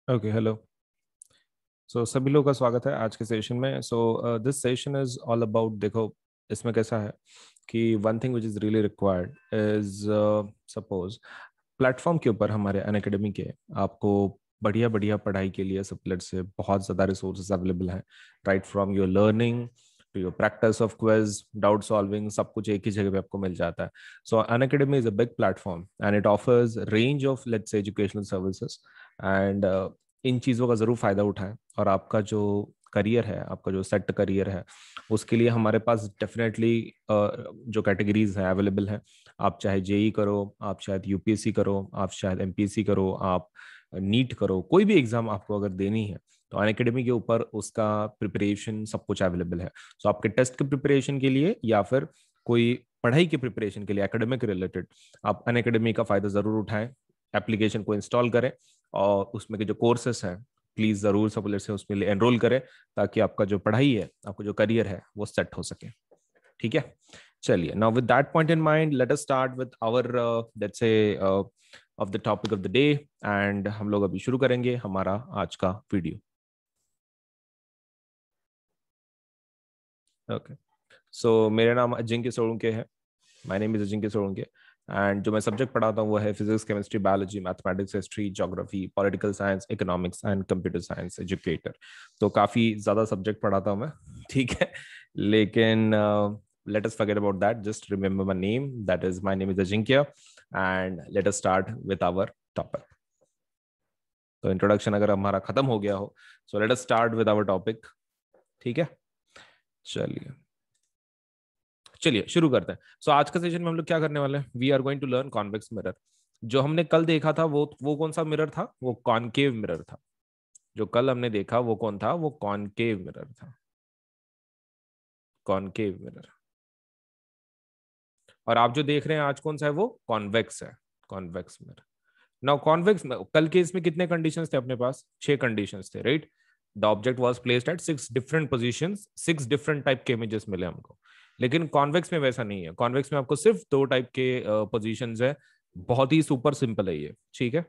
Okay, hello. सो सभी लोगों का स्वागत है आज के सेशन में। So this session is all about, देखो इसमें कैसा है कि one thing which is really required is, suppose platform के ऊपर हमारे अनअकैडमी के आपको बढ़िया बढ़िया पढ़ाई के लिए सबलेट से बहुत ज़्यादा रिसोर्सेज अवेलेबल हैं। Right from your learning to your practice of quiz, doubt solving, सब कुछ एक ही जगह पे आपको मिल जाता है। सो Unacademy is a big platform and it offers range of let's say educational services. And in चीज़ों का ज़रूर फ़ायदा उठाएं और आपका जो करियर है, आपका जो सेट करियर है, उसके लिए हमारे पास डेफिनेटली जो कैटेगरीज हैं अवेलेबल हैं। आप चाहे जेई करो, आप शायद यूपीएससी करो, आप शायद एमपीएससी करो, आप नीट करो, कोई भी एग्जाम आपको अगर देनी है तो अनअकैडमी के ऊपर उसका प्रिपरेशन सब कुछ अवेलेबल है। सो आपके टेस्ट के प्रिपरेशन के लिए या फिर कोई पढ़ाई की प्रिपरेशन के लिए एकेडमिक रिलेटेड, आप अनअकैडमी का फ़ायदा ज़रूर उठाएं। एप्लीकेशन को इंस्टॉल करें और उसमें के जो कोर्सेस हैं प्लीज जरूर सब से उसमें एनरोल करें, ताकि आपका जो पढ़ाई है, आपका जो करियर है वो सेट हो सके। ठीक है, चलिए। Now with that point in mind, let us start with our let's say of the topic of the day. And हम लोग अभी शुरू करेंगे हमारा आज का वीडियो। ओके, सो मेरा नाम अजिंक्य सोलंके है। My name is Ajinkya Solanke. And जो मैं सब्जेक्ट पढ़ाता हूँ वो है physics, chemistry, biology, mathematics, history, geography, political science, economics and computer science educator. तो काफ़ी ज़्यादा सब्जेक्ट पढ़ाता हूँ मैं। ठीक है, लेकिन let us forget about that. Just remember my name. That is, my name is Ajinkya. And let us start with our topic. तो इंट्रोडक्शन अगर हमारा खत्म हो गया हो, so let us start with our topic. ठीक है, चलिए चलिए शुरू करते हैं। सो आज का सेशन में हम लोग क्या करने वाले हैं, we are going to learn convex mirror. जो हमने कल देखा था वो कौन सा मिरर था, वो कॉनकेव मिरर था। जो कल हमने देखा वो कौन था, वो कॉनकेव मिरर था। Concave mirror. और आप जो देख रहे हैं आज कौन सा है, वो कॉन्वेक्स है। Convex mirror. नाउ कॉन्वेक्स में कल के इसमें कितने कंडीशंस थे अपने पास, 6 कंडीशंस थे, right. The object was placed at 6 different positions, 6 different type के इमेजेस मिले हमको। लेकिन कॉन्वेक्स में वैसा नहीं है। कॉन्वेक्स में आपको सिर्फ 2 टाइप के पोजीशंस है। बहुत ही सुपर सिंपल है ये, ठीक है।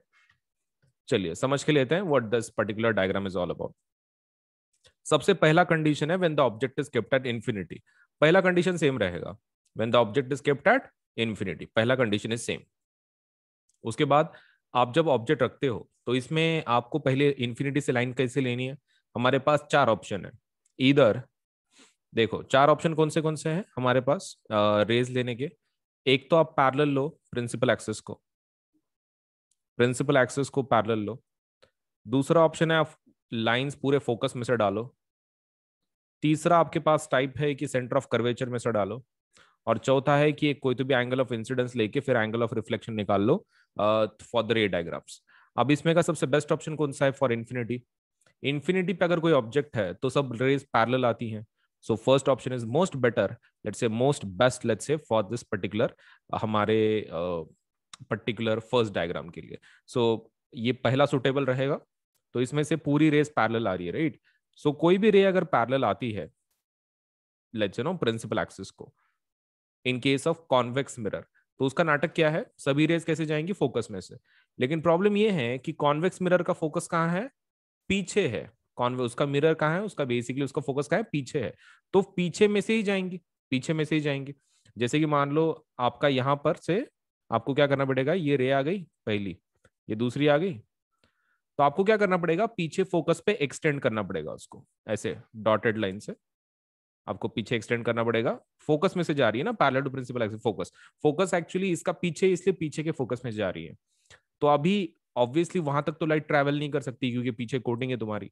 चलिए समझ के लेते हैं what this particular diagram is all about. सबसे पहला कंडीशन है when the object is kept at infinity. पहला कंडीशन सेम रहेगा, when the object is kept at infinity, पहला कंडीशन इज सेम। उसके बाद आप जब ऑब्जेक्ट रखते हो तो इसमें आपको पहले इंफिनिटी से लाइन कैसे लेनी है। हमारे पास 4 ऑप्शन है। इधर देखो 4 ऑप्शन कौन से हैं हमारे पास रेज लेने के। एक तो आप पैरेलल लो प्रिंसिपल एक्सिस को, प्रिंसिपल एक्सिस को पैरेलल लो। दूसरा ऑप्शन है आप लाइंस पूरे फोकस में से डालो। तीसरा आपके पास टाइप है कि सेंटर ऑफ कर्वेचर में से डालो। और चौथा है कि एक कोई तो भी एंगल ऑफ इंसिडेंस लेके फिर एंगल ऑफ रिफ्लेक्शन निकाल लो फॉर द रे डायग्राफ्स। अब इसमें का सबसे बेस्ट ऑप्शन कौन सा है फॉर इन्फिनिटी। इन्फिनिटी पे अगर कोई ऑब्जेक्ट है तो सब रेज पैरेलल आती हैं। So first option is most better, let's say most best, let's say for this particular हमारे पर्टिकुलर फर्स्ट डायग्राम के लिए। सो ये पहला सुटेबल रहेगा। तो इसमें से पूरी रेस पैरेलल आ रही है, राइट। सो कोई भी रे अगर पैरेलल आती है, let's say no principal axis को, in case of convex mirror, तो उसका नाटक क्या है, सभी रेज कैसे जाएंगी, फोकस में से। लेकिन प्रॉब्लम ये है कि कॉन्वेक्स मिरर का फोकस कहाँ है, पीछे है। कॉन्वे उसका मिरर कहाँ है, उसका बेसिकली उसका फोकस कहाँ है, पीछे है। तो पीछे में से ही जाएंगी, पीछे में से ही जाएंगी। जैसे कि मान लो आपका यहां पर से आपको क्या करना पड़ेगा, ये रे आ गई पहली, ये दूसरी आ गई, तो आपको क्या करना पड़ेगा, पीछे फोकस पे एक्सटेंड करना पड़ेगा उसको, ऐसे डॉटेड लाइन से आपको पीछे एक्सटेंड करना पड़ेगा। फोकस में से जा रही है ना, parallel to principal axis, focus focus actually इसका पीछे, इसलिए पीछे के फोकस में जा रही है। तो अभी ऑब्वियसली वहां तक तो लाइट ट्रैवल नहीं कर सकती क्योंकि पीछे कोटिंग है तुम्हारी।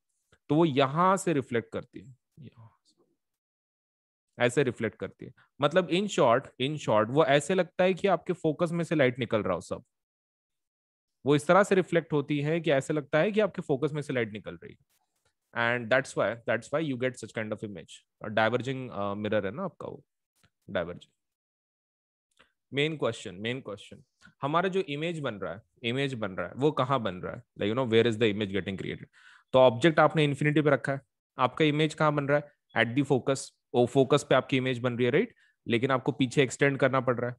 तो वो यहां से रिफ्लेक्ट करती है, ऐसे रिफ्लेक्ट करती है। मतलब इन शॉर्ट वो ऐसे लगता है कि आपके फोकस में से लाइट निकल रहा हो सब। वो इस तरह से रिफ्लेक्ट होती है कि ऐसे लगता है कि आपके फोकस में से लाइट निकल रही है। And that's why you get such kind of image. और डाइवर्जिंग मिरर है ना आपका, वो डाइवर्जिंग। मेन क्वेश्चन, हमारा जो इमेज बन रहा है वो कहाँ बन रहा है, like where is the image getting created. तो ऑब्जेक्ट आपने इन्फिनिटी पे रखा है, आपका इमेज कहाँ बन रहा है, एट दी फोकस। ओ फोकस पे आपकी इमेज बन रही है, राइट। लेकिन आपको पीछे एक्सटेंड करना पड़ रहा है।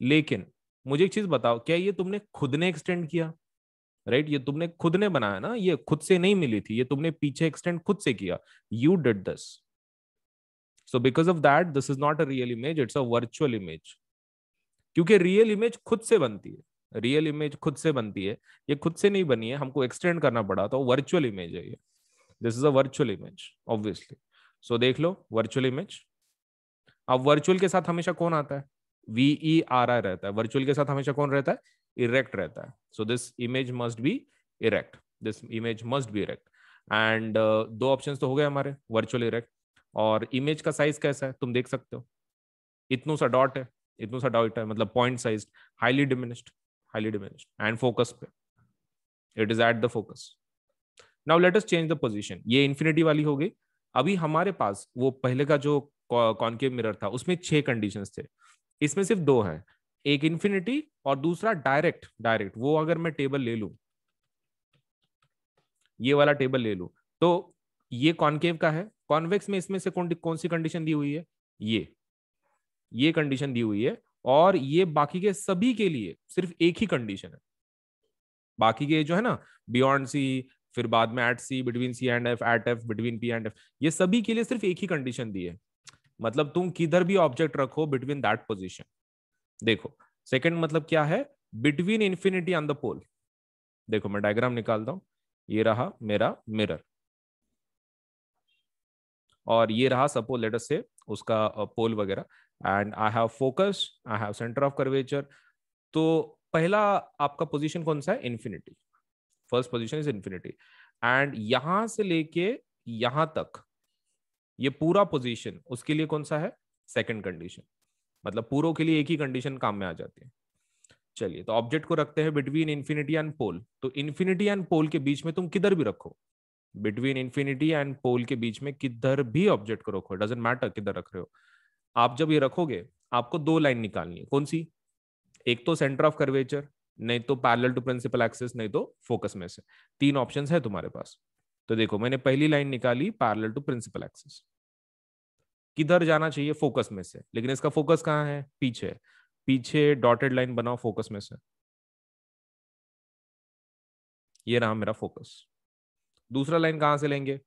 लेकिन मुझे एक चीज बताओ, क्या ये तुमने खुद ने एक्सटेंड किया, राइट, ये तुमने खुद ने बनाया ना, ये खुद से नहीं मिली थी, ये तुमने पीछे एक्सटेंड खुद से किया, you did this. So because of that this is not a real image, it's a virtual image. क्योंकि रियल इमेज खुद से बनती है, रियल इमेज खुद से बनती है, ये खुद से नहीं बनी है, हमको एक्सटेंड करना पड़ा, तो वर्चुअल इमेज है ये. This is a virtual image obviously. So देख लो वर्चुअल इमेज. अब वर्चुअल के साथ हमेशा कौन आता है? VERI रहता है. वर्चुअल के साथ हमेशा कौन रहता है? इरेक्ट रहता है. So this image must be erect, this image must be erect. And दो ऑप्शंस तो हो गए हमारे, वर्चुअल, इरेक्ट. और इमेज का साइज कैसा है तुम देख सकते हो, इतनू सा डॉट है, इतनू सा डॉट है, मतलब point size, highly diminished, highly diminished, and focus पे, it is at the focus. Now let us change the position. ये इन्फिनिटी वाली हो गई. अभी हमारे पास वो पहले का जो कॉनकेव मिरर था उसमें 6 कंडीशंस थे, इसमें सिर्फ 2 है, एक इन्फिनिटी और दूसरा डायरेक्ट. डायरेक्ट वो अगर मैं टेबल ले लूं, ये वाला टेबल ले लूं, तो ये कॉनकेव का है. कॉन्वेक्स में इसमें से कौन सी कंडीशन दी हुई है? ये कंडीशन दी हुई है. और ये बाकी के सभी के लिए सिर्फ एक ही कंडीशन है. बाकी के जो है ना, बियॉन्ड सी, फिर बाद में at C, between C and F, at F, between P and F, ये सभी के लिए सिर्फ एक ही कंडीशन दी है. मतलब तुम किधर भी ऑब्जेक्ट रखो बिटवीन दैट पोजीशन. देखो सेकंड मतलब क्या है? बिटवीन इंफिनिटी ऑन द पोल. देखो मैं डायग्राम निकालता हूं. ये रहा मेरा मिरर, और ये रहा सपोज लेट अस से उसका पोल वगैरह. And I have focus, I have centre of curvature. तो पहला आपका पोजीशन कौन सा है? Infinity. First position is infinity. And यहां से लेके यहां तक ये पूरा पोजीशन उसके लिए कौन सा है? Second condition. मतलब पूरों के लिए एक ही कंडीशन काम में आ जाती है. चलिए तो ऑब्जेक्ट को रखते हैं बिटवीन इन्फिनिटी एंड पोल. तो इन्फिनिटी एंड पोल के बीच में तुम किधर भी रखो, बिटवीन इन्फिनिटी एंड पोल के बीच में किधर भी ऑब्जेक्ट को रखो, डजंट मैटर किधर रख रहे हो. आप जब ये रखोगे आपको 2 लाइन निकालनी है. कौन सी? एक तो सेंटर ऑफ कर्वेचर, नहीं तो पैरेलल टू प्रिंसिपल एक्सिस, नहीं तो फोकस में से. 3 ऑप्शंस है तुम्हारे पास. तो देखो मैंने पहली लाइन निकाली पैरेलल टू प्रिंसिपल एक्सिस. किधर जाना चाहिए? फोकस में से. लेकिन इसका फोकस कहाँ है? पीछे. पीछे डॉटेड लाइन बनाओ फोकस में से. ये रहा मेरा फोकस. दूसरा लाइन कहां से लेंगे?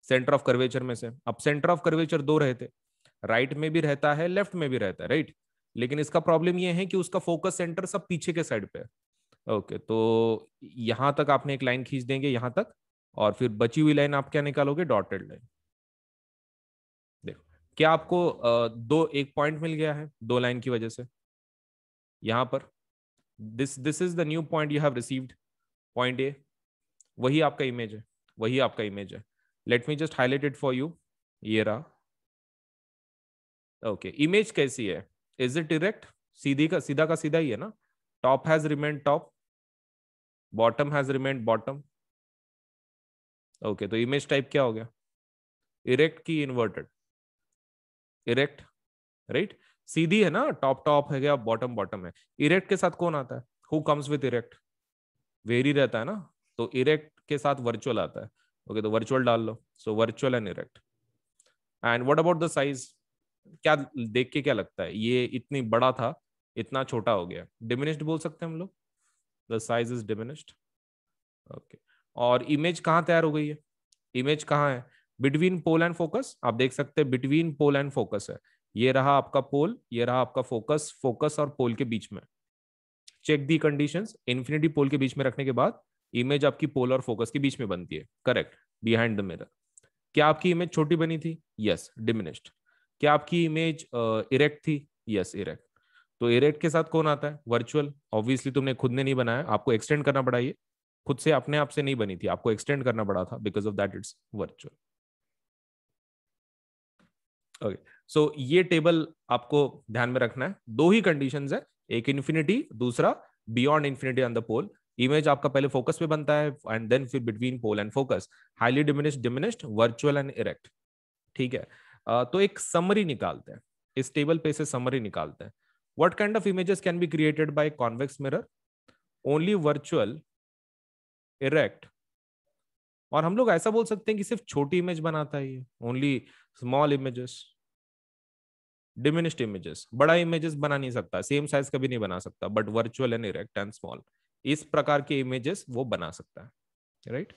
सेंटर ऑफ कर्वेचर में से. अब सेंटर ऑफ कर्वेचर 2 रहते, राइट में भी रहता है, लेफ्ट में भी रहता है, राइट. लेकिन इसका प्रॉब्लम ये है कि उसका फोकस सेंटर सब पीछे के साइड पे है. ओके, तो यहां तक आपने एक लाइन खींच देंगे यहां तक, और फिर बची हुई लाइन आप क्या निकालोगे? Dotted line. देखो क्या आपको दो एक पॉइंट मिल गया है 2 लाइन की वजह से यहां पर. This is the new point you have received, point A. वही आपका इमेज है, वही आपका इमेज है. Late me just highlight it for you. ये रहा. ओके, इमेज कैसी है? Is it direct? सीधा का सीधा ही है ना. Top has remain top, bottom has remain bottom. Okay, तो इमेज टाइप क्या हो गया? इरेक्ट की इन्वर्टेड? Erect, right. सीधी है ना, टॉप टॉप है गया, बॉटम बॉटम है. इरेक्ट के साथ कौन आता है? Who comes with erect? Very रहता है ना. तो इरेक्ट के साथ वर्चुअल आता है. ओके, तो वर्चुअल डाल लो. So virtual and erect. And what about the size? क्या देख के क्या लगता है? ये इतनी बड़ा था, इतना छोटा हो गया. डिमिनिश्ड बोल सकते हैं हम लोग. The size is diminished. Okay. और इमेज कहाँ तैयार हो गई है? इमेज कहाँ है? Between pole and focus. आप देख सकते हैं बिटवीन पोल एंड फोकस है. ये रहा आपका पोल, ये रहा आपका फोकस. फोकस और पोल के बीच में. Check the conditions. Infinity pole के बीच में रखने के बाद इमेज आपकी पोल और फोकस के बीच में बनती है, करेक्ट, बिहाइंड द मिरर. क्या आपकी इमेज छोटी बनी थी? Yes, diminished. क्या आपकी इमेज इरेक्ट थी? Yes, erect. तो इरेक्ट के साथ कौन आता है? वर्चुअल. ऑब्वियसली तुमने खुद ने नहीं बनाया, आपको एक्सटेंड करना पड़ा. ये खुद से अपने आप से नहीं बनी थी, आपको एक्सटेंड करना पड़ा था. Because of that it's virtual. Okay, so ये टेबल आपको ध्यान में रखना है. 2 ही कंडीशंस है, एक इन्फिनिटी, दूसरा beyond infinity on the pole. Image आपका पहले फोकस पे बनता है एंड देन फिर between pole and focus. Highly diminished, diminished, virtual and erect. ठीक है. तो एक समरी निकालते हैं, इस टेबल पे से समरी निकालते हैं. What kind of images can be created by convex mirror? Only virtual, erect, और हम लोग ऐसा बोल सकते हैं कि सिर्फ छोटी इमेज बनाता है ये, only small images, diminished images. बड़ा इमेजेस बना नहीं सकता, सेम साइज कभी नहीं बना सकता, but virtual and erect and small, इस प्रकार के इमेजेस वो बना सकता है, राइट?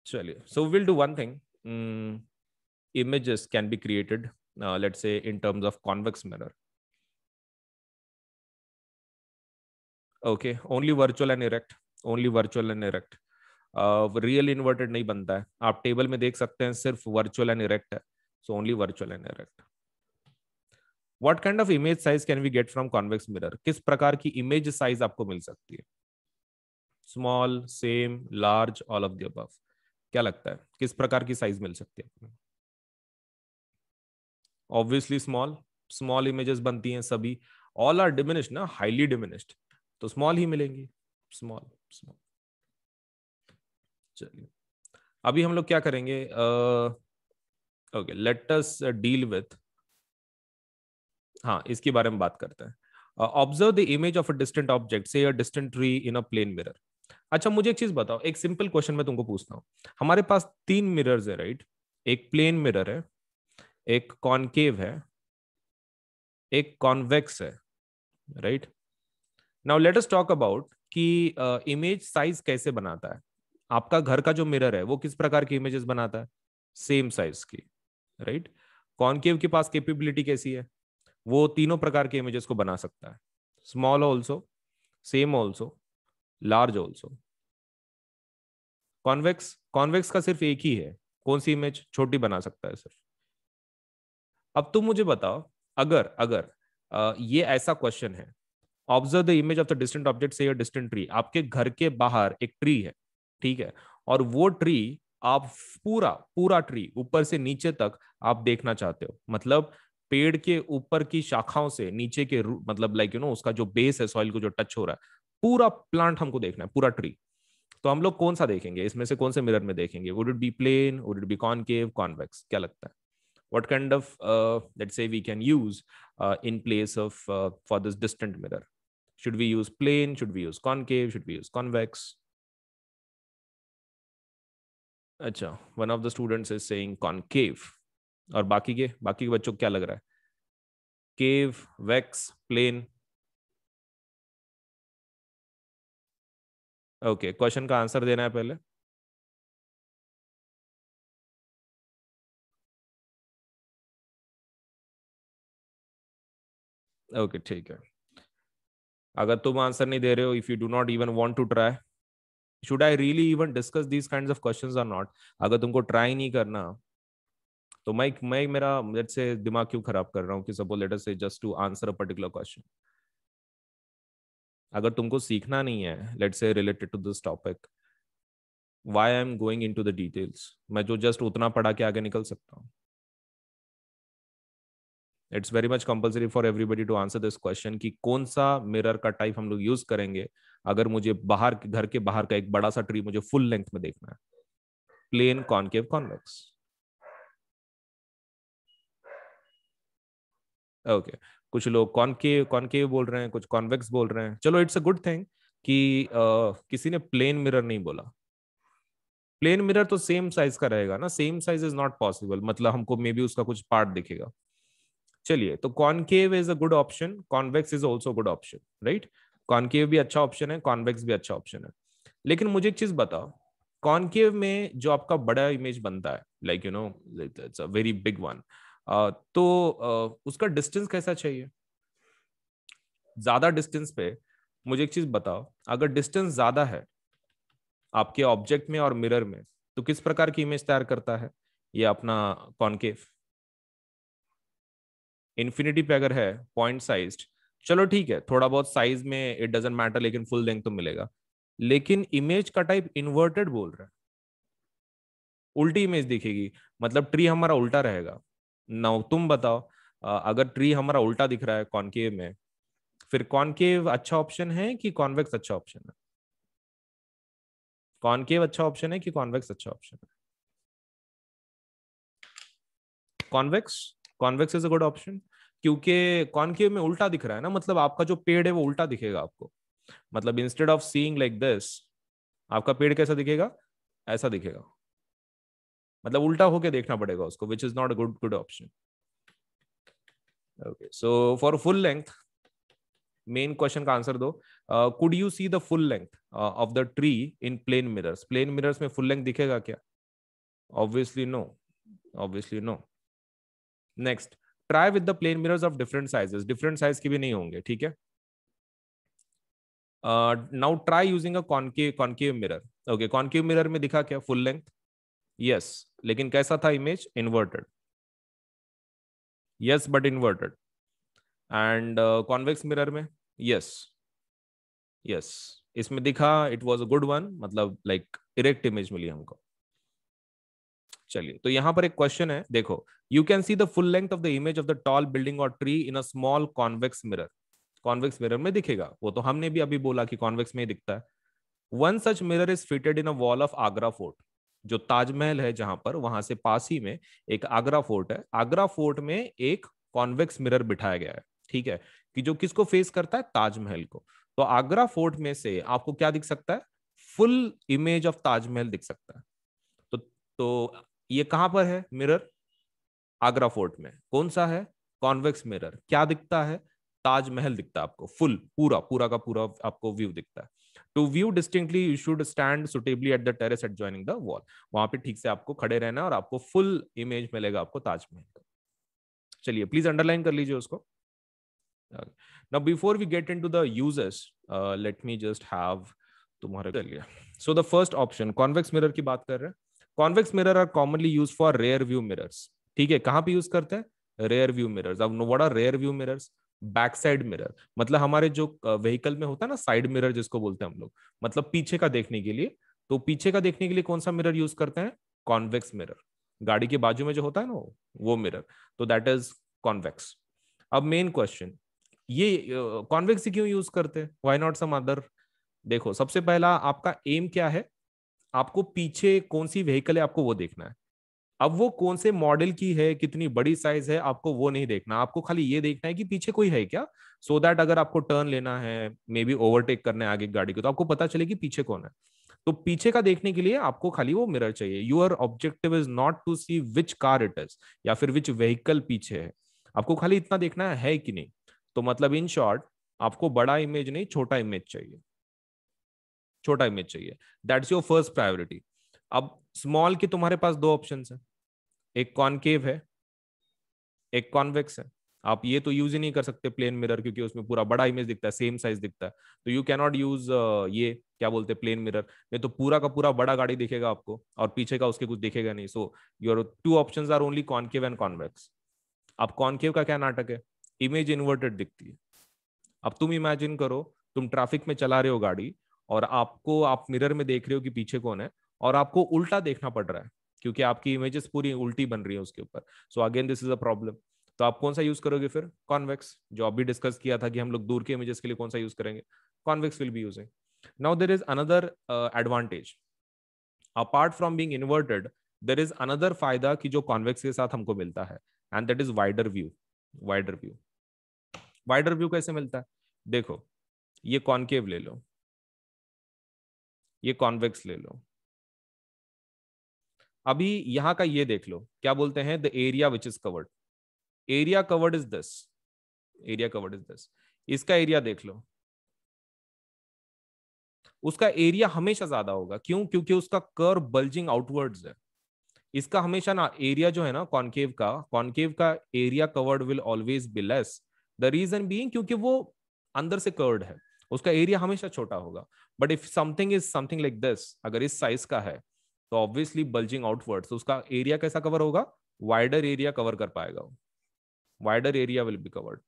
चलिए, so will do one thing. Images can be created, let's say in terms of convex mirror. Okay, only virtual and erect, only virtual and erect. Real inverted नहीं बनता है. आप टेबल में देख सकते हैं सिर्फ वर्चुअल एंड इरेक्ट है. So only virtual and erect. What kind of image size can we get from convex mirror? किस प्रकार की इमेज साइज आपको मिल सकती है? Small, same, large, all of the above. क्या लगता है किस प्रकार की साइज मिल सकती है? Obviously small. स्मॉल इमेजेस बनती हैं सभी. ऑल आर डिमिनिश्ड ना, हाईली डिमिनिश्ड, तो स्मॉल ही मिलेंगी. Small small. चलिए, अभी हम लोग क्या करेंगे? Okay, let us deal with, हाँ इसके बारे में बात करते हैं. Observe the image of a distant object, say a distant tree in a plane mirror. अच्छा, मुझे एक चीज बताओ, एक सिंपल क्वेश्चन मैं तुमको पूछता हूँ. हमारे पास 3 मिरर्स है, राइट? एक प्लेन मिरर है, एक कॉनकेव है, एक कॉन्वेक्स है, right? Now let us talk about कि इमेज साइज कैसे बनाता है. आपका घर का जो मिरर है वो किस प्रकार की इमेजेस बनाता है? सेम साइज की, राइट? कॉनकेव के पास कैपेबिलिटी कैसी है? वो तीनों प्रकार के इमेजेस को बना सकता है. Small also, same also, large also. Convex, convex का सिर्फ एक ही है. कौन सी इमेज? छोटी बना सकता है सिर्फ. अब तुम मुझे बताओ, अगर अगर ये ऐसा क्वेश्चन है, observe the image of the distant object से योर डिस्टेंट ट्री. आपके घर के बाहर एक ट्री है, ठीक है? और वो ट्री आप पूरा पूरा ट्री ऊपर से नीचे तक आप देखना चाहते हो. मतलब पेड़ के ऊपर की शाखाओं से नीचे के मतलब लाइक उसका जो बेस है सॉइल को जो टच हो रहा है, पूरा प्लांट हमको देखना है, पूरा ट्री. तो हम लोग कौन सा देखेंगे इसमें से? कौन से मिरर में देखेंगे? Would it be plane, would it be concave, convex? क्या लगता है? What kind of let's say we can use in place of for this distant mirror? Should we use plane? Should we use concave? Should we use convex? अच्छा, one of the students is saying concave. और बाकी के बच्चों को क्या लग रहा है? केव, वेक्स, प्लेन? ओके, क्वेश्चन का आंसर देना है पहले. ओके, ठीक है. अगर तुम आंसर नहीं दे रहे हो, if you do not even want to try, should I really even discuss these kinds of questions or not? अगर तुमको ट्राई नहीं करना, तो मैं मेरा लेट से दिमाग क्यों खराब कर रहा हूँ कि suppose let us say just to answer a particular question. अगर तुमको सीखना नहीं है let say related to this topic, why I am going into the details? मैं जो जस्ट उतना पढ़ा के आगे निकल सकता हूँ. It's very much compulsory for everybody to answer this question कि कौन सा मिरर का टाइप हम लोग यूज करेंगे अगर मुझे बाहर, घर के बाहर का एक बड़ा सा ट्री मुझे फुल लेंथ में देखना है. Plane, concave, convex? ओके, कुछ लोग कॉनकेव कॉनकेव बोल रहे हैं, कुछ कॉन्वेक्स बोल रहे हैं. चलो, इट्स अ गुड थिंग कि किसी ने प्लेन मिरर नहीं बोला. प्लेन मिरर तो सेम साइज का रहेगा ना. Same size is not possible, मतलब हमको मे बी उसका कुछ पार्ट दिखेगा. चलिए, तो concave is a good option, convex is also good option, right? Concave भी अच्छा ऑप्शन है, कॉन्वेक्स भी अच्छा ऑप्शन है. लेकिन मुझे एक चीज बताओ, कॉनकेव में जो आपका बड़ा इमेज बनता है, like it's a very big one, तो उसका डिस्टेंस कैसा चाहिए? ज्यादा डिस्टेंस पे मुझे एक चीज बताओ, अगर डिस्टेंस ज्यादा है आपके ऑब्जेक्ट में और मिरर में, तो किस प्रकार की इमेज तैयार करता है ये अपना कॉनकेव? इन्फिनिटी पे अगर है पॉइंट साइज्ड, चलो ठीक है, थोड़ा बहुत साइज में इट डजेंट मैटर, लेकिन फुल लेंथ तो मिलेगा. लेकिन इमेज का टाइप इन्वर्टेड बोल रहा है, उल्टी इमेज दिखेगी, मतलब ट्री हमारा उल्टा रहेगा. नाउ तुम बताओ, अगर ट्री हमारा उल्टा दिख रहा है कॉनकेव में, फिर कॉनकेव अच्छा ऑप्शन है कि कॉन्वेक्स अच्छा ऑप्शन है? कॉनकेव अच्छा ऑप्शन है कि कॉन्वेक्स अच्छा ऑप्शन है? Convex. Convex is a good option, क्योंकि कॉनकेव में उल्टा दिख रहा है ना, मतलब आपका जो पेड़ है वो उल्टा दिखेगा आपको. मतलब instead of seeing like this, आपका पेड़ कैसा दिखेगा? ऐसा दिखेगा. मतलब उल्टा होके देखना पड़ेगा उसको, which is not a good option. Okay, so for full length, main question का आंसर दो। Could you see the full length of the tree in plane mirrors? Plane mirrors में फुल लेंथ दिखेगा क्या? Obviously no, obviously no. Next, try with the plane mirrors of different sizes. Different size के भी नहीं होंगे, ठीक है। Now try using a concave mirror. Okay, concave mirror में दिखा क्या फुल लेंथ? यस, लेकिन कैसा था image? Inverted. Yes, but inverted. And convex mirror में? यस, यस, इसमें दिखा it was a good one, मतलब लाइक इरेक्ट इमेज मिली हमको। चलिए, तो यहां पर एक क्वेश्चन है, देखो। You can see the full length of the image of the tall building और tree in a small convex mirror. Convex mirror में दिखेगा, वो तो हमने भी अभी बोला कि कॉन्वेक्स में ही दिखता है। One such mirror is fitted in a wall of Agra fort. जो ताजमहल है जहां पर, वहां से पास ही में एक आगरा फोर्ट है। आगरा फोर्ट में एक कॉन्वेक्स मिरर बिठाया गया है, ठीक है, कि जो किसको फेस करता है? ताजमहल को। तो आगरा फोर्ट में से आपको क्या दिख सकता है? फुल इमेज ऑफ ताजमहल दिख सकता है। तो ये कहां पर है मिरर? आगरा फोर्ट में। कौन सा है? Convex mirror. क्या दिखता है? ताजमहल दिखता है आपको, फुल, पूरा पूरा का पूरा आपको व्यू दिखता है। To view distinctly you should stand suitably at the terrace adjoining the wall. वहां पे ठीक से आपको खड़े रहना है और आपको फुल इमेज मिलेगा आपको ताजमहल का। चलिए, प्लीज अंडरलाइन कर लीजिए उसको। Now before we get into the uses, let me just have तुम्हारे। चलिए, so the first option, convex mirror की बात कर रहे हैं। Convex mirror are commonly use for rear view mirrors. ठीक है, कहां पे यूज करते हैं? Rear view mirrors. अब what are rear view mirrors? Back side mirror, मतलब हमारे जो व्हीकल में होता है ना, साइड मिरर जिसको बोलते हैं हम लोग, मतलब पीछे का देखने के लिए। तो पीछे का देखने के लिए कौन सा मिरर यूज करते हैं? Convex mirror. गाड़ी के बाजू में जो होता है ना, वो मिरर, तो दैट इज कॉन्वेक्स। अब मेन क्वेश्चन, ये कॉन्वेक्स क्यों यूज करते हैं? Why not some other? देखो, सबसे पहला आपका एम क्या है? आपको पीछे कौन सी व्हीकल है आपको वो देखना है। अब वो कौन से मॉडल की है, कितनी बड़ी साइज है, आपको वो नहीं देखना। आपको खाली ये देखना है कि पीछे कोई है क्या, सो दैट अगर आपको टर्न लेना है, मे बी ओवरटेक करना है आगे गाड़ी को, तो आपको पता चले कि पीछे कौन है। तो पीछे का देखने के लिए आपको खाली वो मिरर चाहिए। Your objective is not to see which car it is, या फिर विच व्हीकल पीछे है। आपको खाली इतना देखना है कि नहीं। तो मतलब इन शॉर्ट, आपको बड़ा इमेज नहीं, छोटा इमेज चाहिए। छोटा इमेज चाहिए, दैट्स योर फर्स्ट प्रायोरिटी। अब स्मॉल के तुम्हारे पास दो ऑप्शन है, एक कॉनकेव है, एक कॉन्वेक्स है। आप ये तो यूज ही नहीं कर सकते प्लेन मिरर, क्योंकि उसमें पूरा बड़ा इमेज दिखता है, सेम साइज दिखता है। तो यू कैन नॉट यूज ये क्या बोलते हैं, प्लेन मिरर। नहीं तो पूरा का पूरा बड़ा गाड़ी दिखेगा आपको और पीछे का उसके कुछ दिखेगा नहीं। So your two options are only concave and convex. अब कॉनकेव का क्या नाटक है? इमेज इन्वर्टेड दिखती है। अब तुम इमेजिन करो, तुम ट्रैफिक में चला रहे हो गाड़ी, और आपको, आप मिरर में देख रहे हो कि पीछे कौन है, और आपको उल्टा देखना पड़ रहा है, क्योंकि आपकी इमेजेस पूरी उल्टी बन रही है उसके ऊपर। So again this is a problem. तो आप कौन सा यूज करोगे फिर? कॉन्वेक्स। जो अभी डिस्कस किया था कि हम लोग दूर के इमेजेस के लिए कौन सा यूज करेंगे, convex will be using. Now there is another advantage apart from being inverted. There is another फायदा कि जो कॉन्वेक्स के साथ हमको मिलता है, and that is wider view. Wider view. Wider view कैसे मिलता है? देखो, ये कॉनकेव ले लो, ये कॉन्वेक्स ले लो। अभी यहां का ये देख लो, क्या बोलते हैं? The area which is covered. Area covered is this. Area covered is this. इसका एरिया देख लो, उसका एरिया हमेशा ज्यादा होगा। क्यों? क्योंकि उसका कर्व बल्जिंग आउटवर्ड्स है। इसका हमेशा ना एरिया जो है ना, कॉनकेव का area covered will always be less. The reason being, क्योंकि वो अंदर से कर्व्ड है, उसका एरिया हमेशा छोटा होगा। But if something is something like this, अगर इस साइज का है, तो ऑब्वियसली बल्जिंग आउटवर्ड्स, तो उसका एरिया कैसा कवर होगा? वाइडर एरिया कवर कर पाएगा। Wider area will be covered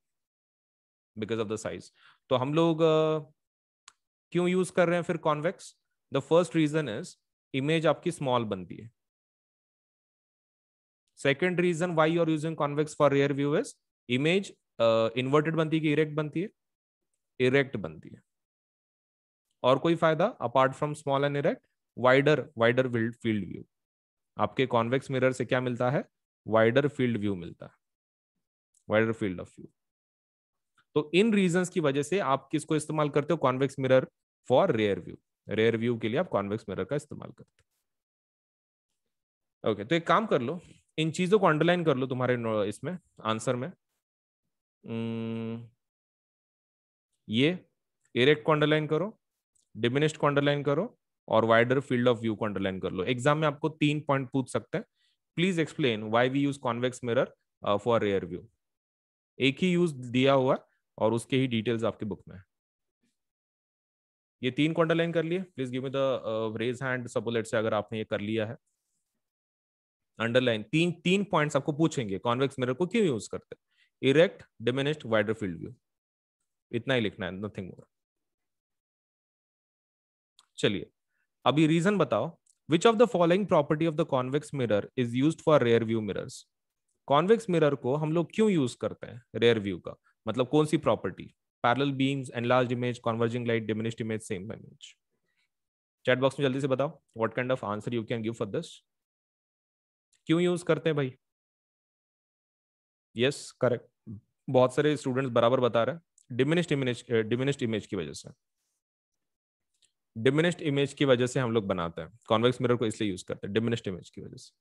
because of the size. तो हम लोग क्यों यूज कर रहे हैं फिर convex? The first reason is image आपकी स्मॉल बनती है। Second reason why you are using convex for rear view is image inverted बनती है कि इरेक्ट बनती है? इरेक्ट बनती है। और कोई फायदा apart from small and erect? Wider wider field view. आपके कॉन्वेक्स मिरर से क्या मिलता है? वाइडर फील्ड व्यू मिलता है, वाइडर फील्ड ऑफ व्यू। तो इन रीजंस की वजह से आप किसको इस्तेमाल करते हो? Convex mirror for rear view. Rear view के लिए आप कॉन्वेक्स मिरर का इस्तेमाल करते हो। ओके, तो एक काम कर लो, इन चीजों को अंडरलाइन कर लो तुम्हारे इसमें आंसर में। ये इरेक्ट को अंडरलाइन करो, डिमिनिश्ड को अंडरलाइन करो और वाइडर फील्ड ऑफ व्यू को अंडरलाइन कर लो। एग्जाम में आपको 3 पॉइंट पूछ सकते हैं। Please explain why we use convex mirror for rear view. एक ही यूज दिया हुआ और उसके ही डिटेल्स आपके बुक में है। ये 3 को अंडरलाइन कर लिए। Please give me the raise hand सपोलेट से अगर आपने ये कर लिया है। अंडरलाइन 3 पॉइंट्स आपको पूछेंगे कॉन्वेक्स मिरर को क्यों यूज करते हैं। Erect, diminished, wider field view, इतना ही लिखना है, नथिंग मोर। चलिए अभी रीजन बताओ। Which of the following property of the convex mirror is used for rear view mirrors. Convex mirror को हम लोग क्यों यूज करते हैं रेयर व्यू का, मतलब कौन सी property. Parallel beams, enlarged image, converging light, diminished image, same image. Chat box में जल्दी से बताओ what kind of answer you can give for this. क्यों यूज करते हैं भाई। यस करेक्ट, बहुत सारे स्टूडेंट्स बराबर बता रहे हैं। डिमिनिश्ड इमेज की वजह से, डिमिनिश्ड इमेज की वजह से हम लोग बनाते हैं कॉन्वेक्स मिरर को, इसलिए यूज करते हैं डिमिनिश्ड इमेज की वजह से।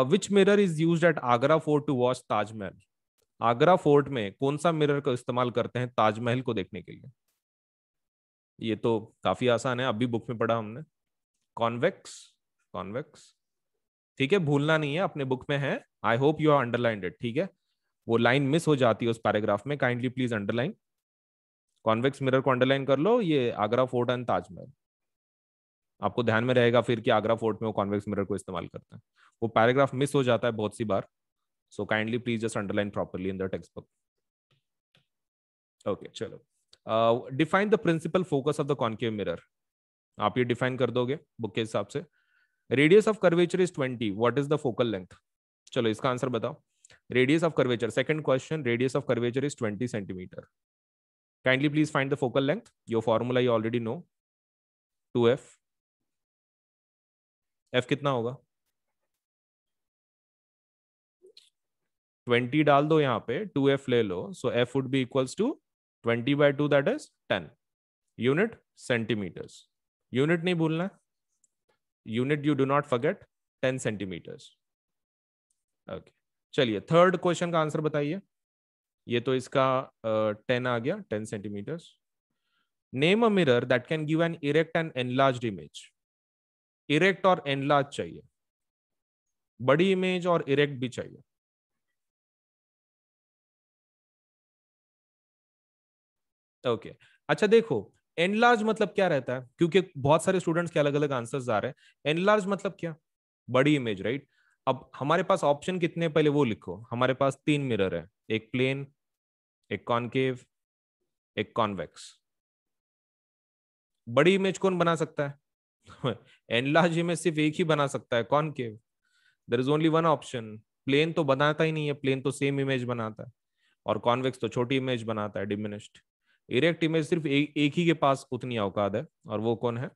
Which mirror is used at Agra fort to watch Taj Mahal. Agra fort में कौन सा मिरर का इस्तेमाल करते हैं ताजमहल को देखने के लिए। ये तो काफी आसान है, अभी बुक में पढ़ा हमने। कॉन्वेक्स, कॉन्वेक्स, ठीक है, भूलना नहीं है, अपने बुक में है। I hope you are underlined it, ठीक है। वो लाइन मिस हो जाती है उस पैराग्राफ में, kindly please underline. Convex mirror को अंडरलाइन कर लो, ये आगरा फोर्ट एंड ताजमहल। आपको ध्यान में रहेगा फिर कि आगरा फोर्ट में वो कॉन्वेक्स मिरर को इस्तेमाल करते हैं। वो पैराग्राफ मिस हो जाता है बहुत सी बार, so kindly please just underline properly in the textbook. Okay चलो, define the principal focus of the concave mirror. आप ये डिफाइन कर दोगे बुक के हिसाब से। Radius of curvature is 20, what is the focal length. चलो इसका आंसर बताओ। Radius of curvature, second question, radius of curvature is 20 centimetre. Kindly please find the focal length. Your formula you already no, 2f। f कितना होगा, 20 डाल दो यहाँ पे, 2f ले लो, so f would be equals to 20/2, that is 10। Unit centimetres, unit नहीं भूलना, unit you do not forget, 10 centimetres. Okay चलिए थर्ड क्वेश्चन का आंसर बताइए। ये तो इसका 10 आ गया, 10 centimetres. Name a mirror that can give an erect and enlarged image. Erect और एनलार्ज चाहिए, बड़ी इमेज और इरेक्ट भी चाहिए। ओके अच्छा देखो, एनलार्ज मतलब क्या रहता है, क्योंकि बहुत सारे स्टूडेंट्स के अलग अलग आंसर्स आ रहे हैं। एनलार्ज मतलब क्या, बड़ी इमेज, राइट। अब हमारे पास ऑप्शन कितने हैं, पहले वो लिखो। हमारे पास 3 मिरर है, एक प्लेन, एक कॉनकेव, एक कॉन्वेक्स। बड़ी इमेज कौन बना सकता है एनलार्ज इमेज सिर्फ एक ही बना सकता है, concave. There is only one option. Plane तो बनाता ही नहीं है, प्लेन तो सेम इमेज बनाता है, और कॉन्वेक्स तो छोटी इमेज बनाता है, डिमिनिश्ड। इरेक्ट इमेज सिर्फ एक ही के पास उतनी औकात है, और वो कौन है,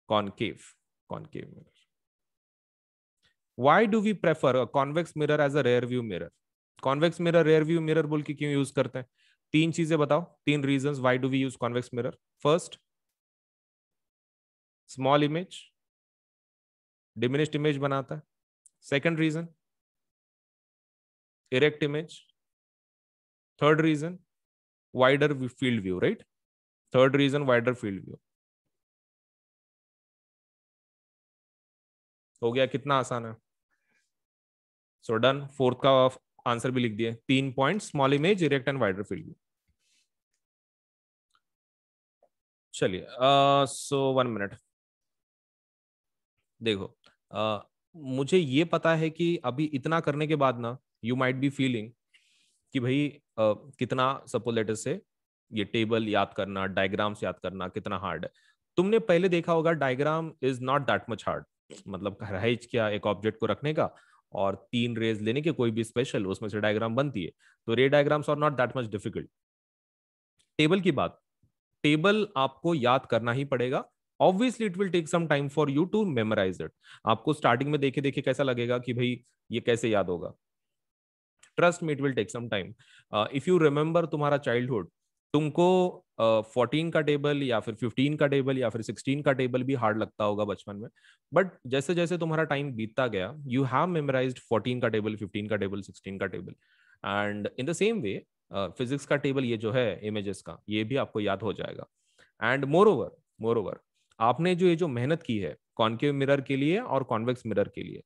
concave, concave mirror. Why do we prefer a convex mirror as a rear view mirror. Convex mirror rear view mirror बोल के क्यों यूज करते हैं, 3 चीजें बताओ, 3 reasons why do we use convex mirror. First, small image, diminished image बनाता है। Second reason, erect image. Third reason, wider field view, right. Third reason, wider field view. हो गया, कितना आसान है। सो डन, फोर्थ का आंसर भी लिख दिए, 3 point, small image, erect and wider field view. चलिए सो 1 मिनट देखो। मुझे ये पता है कि अभी इतना करने के बाद ना यू माइट बी फीलिंग कि भाई कितना सपोलेटर से ये टेबल याद करना, डायग्राम्स याद करना कितना हार्ड है। तुमने पहले देखा होगा diagram is not that much hard, मतलब है क्या, एक ऑब्जेक्ट को रखने का और 3 रेज लेने के, कोई भी स्पेशल, उसमें से डायग्राम बनती है। तो ray diagrams are not that much difficult. Table की बात, टेबल आपको याद करना ही पड़ेगा। Obviously it will take some time for you to memorise it. आपको स्टार्टिंग में देखे देखे कैसा लगेगा कि भाई ये कैसे याद होगा। Trust me, it will take some time. If you remember तुम्हारा चाइल्डहुड, तुमको 14 का टेबल या फिर 15 का टेबल या फिर 16 का टेबल भी हार्ड लगता होगा बचपन में। बट जैसे जैसे तुम्हारा टाइम बीतता गया, यू हैव मेमोराइज्ड 14 का टेबल, 15 का टेबल, 16 का table. And in the same way, physics का टेबल ये जो है इमेजेस का, ये भी आपको याद हो जाएगा। एंड मोर ओवर आपने जो ये जो मेहनत की है कॉनकेव मिरर के लिए और कॉन्वेक्स मिरर के लिए,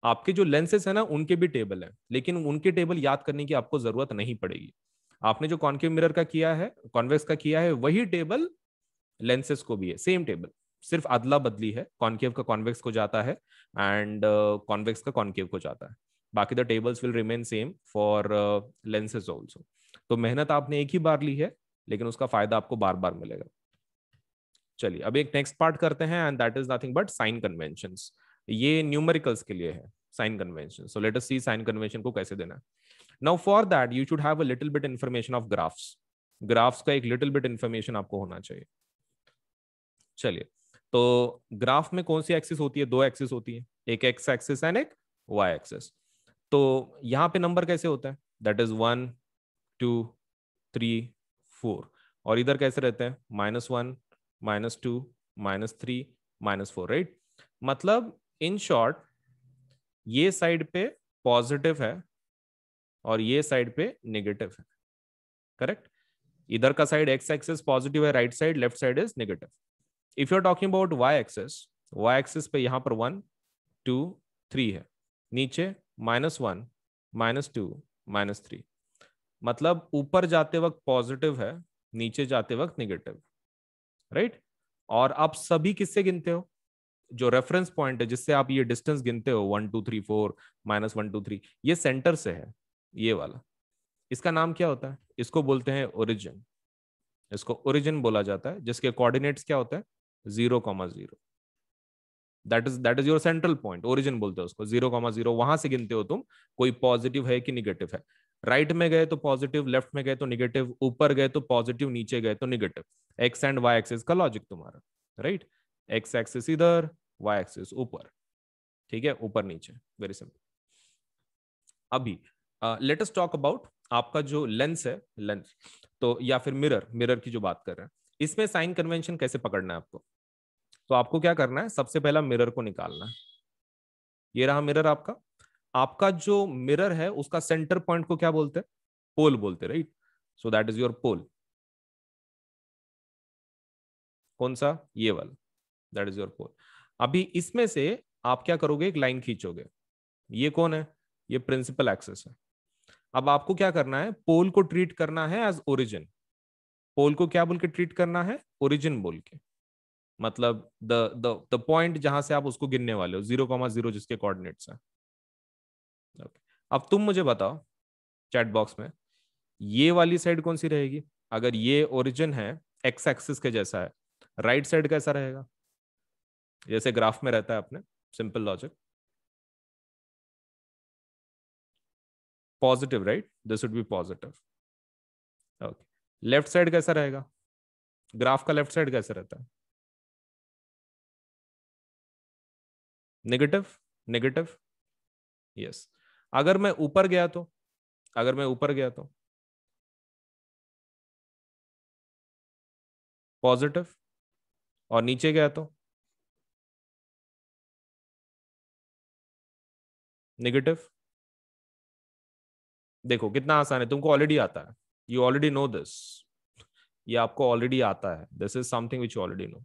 आपके जो लेंसेस है ना उनके भी टेबल है, लेकिन उनके टेबल याद करने की आपको जरूरत नहीं पड़ेगी। आपने जो कॉनकेव मिरर का किया है, कॉन्वेक्स का किया है, वही टेबल लेंसेस को भी है, सेम टेबल, सिर्फ अदला बदली है, कॉनकेव का कॉन्वेक्स को जाता है एंड कॉन्वेक्स का कॉनकेव को जाता है। बाकी the tables will remain same for lenses also. तो मेहनत आपने एक ही बार ली है, लेकिन उसका फायदा आपको बार बार मिलेगा। चलिए अब एक नेक्स्ट पार्ट करते हैं, and that is nothing but sign conventions. ये न्यूमेरिकल्स के लिए है sign convention. So let us see sign convention को कैसे देना है। Now for that you should have a little bit information of graphs. Graphs का एक लिटिल बिट इंफॉर्मेशन आपको होना चाहिए। चलिए, तो ग्राफ में कौन सी एक्सिस होती है? दो एक्सिस होती है, एक एक्स एक्सिस एंड एक वाई एक्सिस। तो यहाँ पे नंबर कैसे होता है? That is 1 2 3 4। और इधर कैसे रहते हैं? -1 -2 -3 -4, राइट? मतलब इन शॉर्ट ये साइड पे पॉजिटिव है और ये साइड पे नेगेटिव है, करेक्ट? इधर का साइड एक्स एक्सिस पॉजिटिव है, right side, left side is negative. If you are talking about Y axis पे यहाँ पर 1 2 3 है, नीचे -1 -2 -3। मतलब ऊपर जाते वक्त पॉजिटिव है, नीचे जाते वक्त नेगेटिव, राइट? और आप सभी किससे गिनते हो? जो रेफरेंस पॉइंट है जिससे आप ये डिस्टेंस गिनते हो 1 2 3 4 -1 2 3, ये सेंटर से है, ये वाला। इसका नाम क्या होता है? इसको बोलते हैं ओरिजिन। इसको ओरिजिन बोला जाता है, जिसके कोऑर्डिनेट्स क्या होते हैं? 0,0। That is your central point, origin बोलते हैं उसको। 0,0 वहां से गिनते हो तुम, कोई पॉजिटिव है कि निगेटिव है। राइट में गए तो पॉजिटिव, लेफ्ट में गए तो निगेटिव, ऊपर गए तो पॉजिटिव, नीचे गए तो negative. X and Y axis का लॉजिक तुम्हारा, राइट? एक्स एक्सिस इधर, वाई एक्सिस ऊपर, ठीक है, ऊपर नीचे, वेरी सिंपल। अभी लेट अस टॉक अबाउट आपका जो लेंस है, लेंस तो या फिर मिरर, मिरर की जो बात कर रहे हैं, इसमें साइन कन्वेंशन कैसे पकड़ना है आपको? तो आपको क्या करना है, सबसे पहला मिरर को निकालना है। ये रहा मिरर आपका। आपका जो मिरर है उसका सेंटर पॉइंट को क्या बोलते हैं? पोल बोलते हैं, right? So that is your pole. कौन सा? ये वाला, दैट इज योर पोल। अभी इसमें से आप क्या करोगे? एक लाइन खींचोगे। ये कौन है? ये प्रिंसिपल एक्सिस है। अब आपको क्या करना है? पोल को ट्रीट करना है एज ओरिजिन। पोल को क्या बोल के ट्रीट करना है? ओरिजिन बोल के। मतलब द द पॉइंट जहां से आप उसको गिनने वाले हो, 0,0 जिसके कोऑर्डिनेट्स हैं। Okay. अब तुम मुझे बताओ चैट बॉक्स में, ये वाली साइड कौन सी रहेगी? अगर ये ओरिजिन है, एक्स एक्सिस के जैसा है, राइट साइड कैसा रहेगा? जैसे ग्राफ में रहता है अपने, simple logic, positive, right? This would be positive. Okay, left side कैसा रहेगा? ग्राफ का लेफ्ट साइड कैसा रहता है? Negative, negative, yes. अगर मैं ऊपर गया तो, अगर मैं ऊपर गया तो पॉजिटिव, और नीचे गया तो नेगेटिव। देखो कितना आसान है, तुमको ऑलरेडी आता है, यू ऑलरेडी नो दिस। ये आपको ऑलरेडी आता है, this is something which you already know,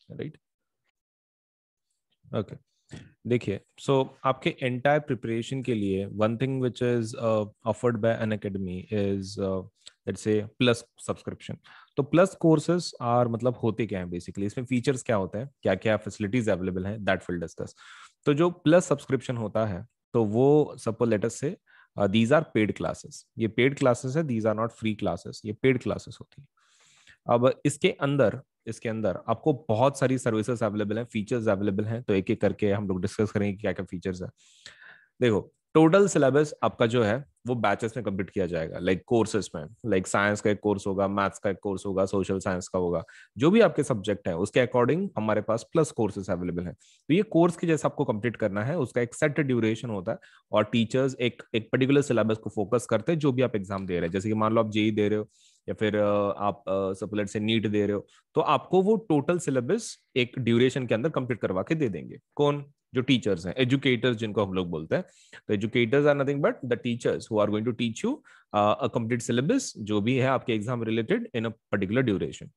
right? Okay, देखिए, सो आपके एंटायर प्रिपरेशन के लिए one thing which is offered by Unacademy is let's say plus subscription. तो प्लस कोर्सेज आर मतलब होते क्या हैं बेसिकली, इसमें फीचर्स क्या होते हैं, क्या क्या फैसिलिटीज अवेलेबल हैं, दैट विल डिस्कस। तो जो प्लस सब्सक्रिप्शन होता है, तो वो suppose let us say these are paid classes. ये पेड क्लासेस है, these are not free classes, ये पेड क्लासेस होती है। अब इसके अंदर आपको बहुत सारी सर्विसेज अवेलेबल हैं, फीचर्स अवेलेबल हैं, तो एक एक करके हम लोग डिस्कस करेंगे क्या क्या फीचर्स है। देखो, टोटल सिलेबस आपका जो है वो बैचेस में कंप्लीट किया जाएगा, लाइक कोर्सेज में, लाइक साइंस का एक कोर्स होगा, मैथ्स का एक कोर्स होगा, सोशल साइंस का होगा, जो भी आपके सब्जेक्ट है उसके अकॉर्डिंग हमारे पास प्लस कोर्सेज अवेलेबल है। तो ये कोर्स की जैसे आपको कंप्लीट करना है, उसका एक सेट ड्यूरेशन होता है, और टीचर्स एक एक पर्टिकुलर सिलेबस को फोकस करते हैं, जो भी आप एग्जाम दे रहे हैं। जैसे कि मान लो आप जेई दे रहे हो, या फिर आप सपोज से नीट दे रहे हो, तो आपको वो टोटल सिलेबस एक ड्यूरेशन के अंदर कंप्लीट करवा के दे देंगे। कौन? जो टीचर्स हैं, एजुकेटर्स जिनको हम लोग बोलते हैं, तो educators are nothing but the teachers who are going to teach you a complete syllabus जो भी है आपके exam related in a particular duration.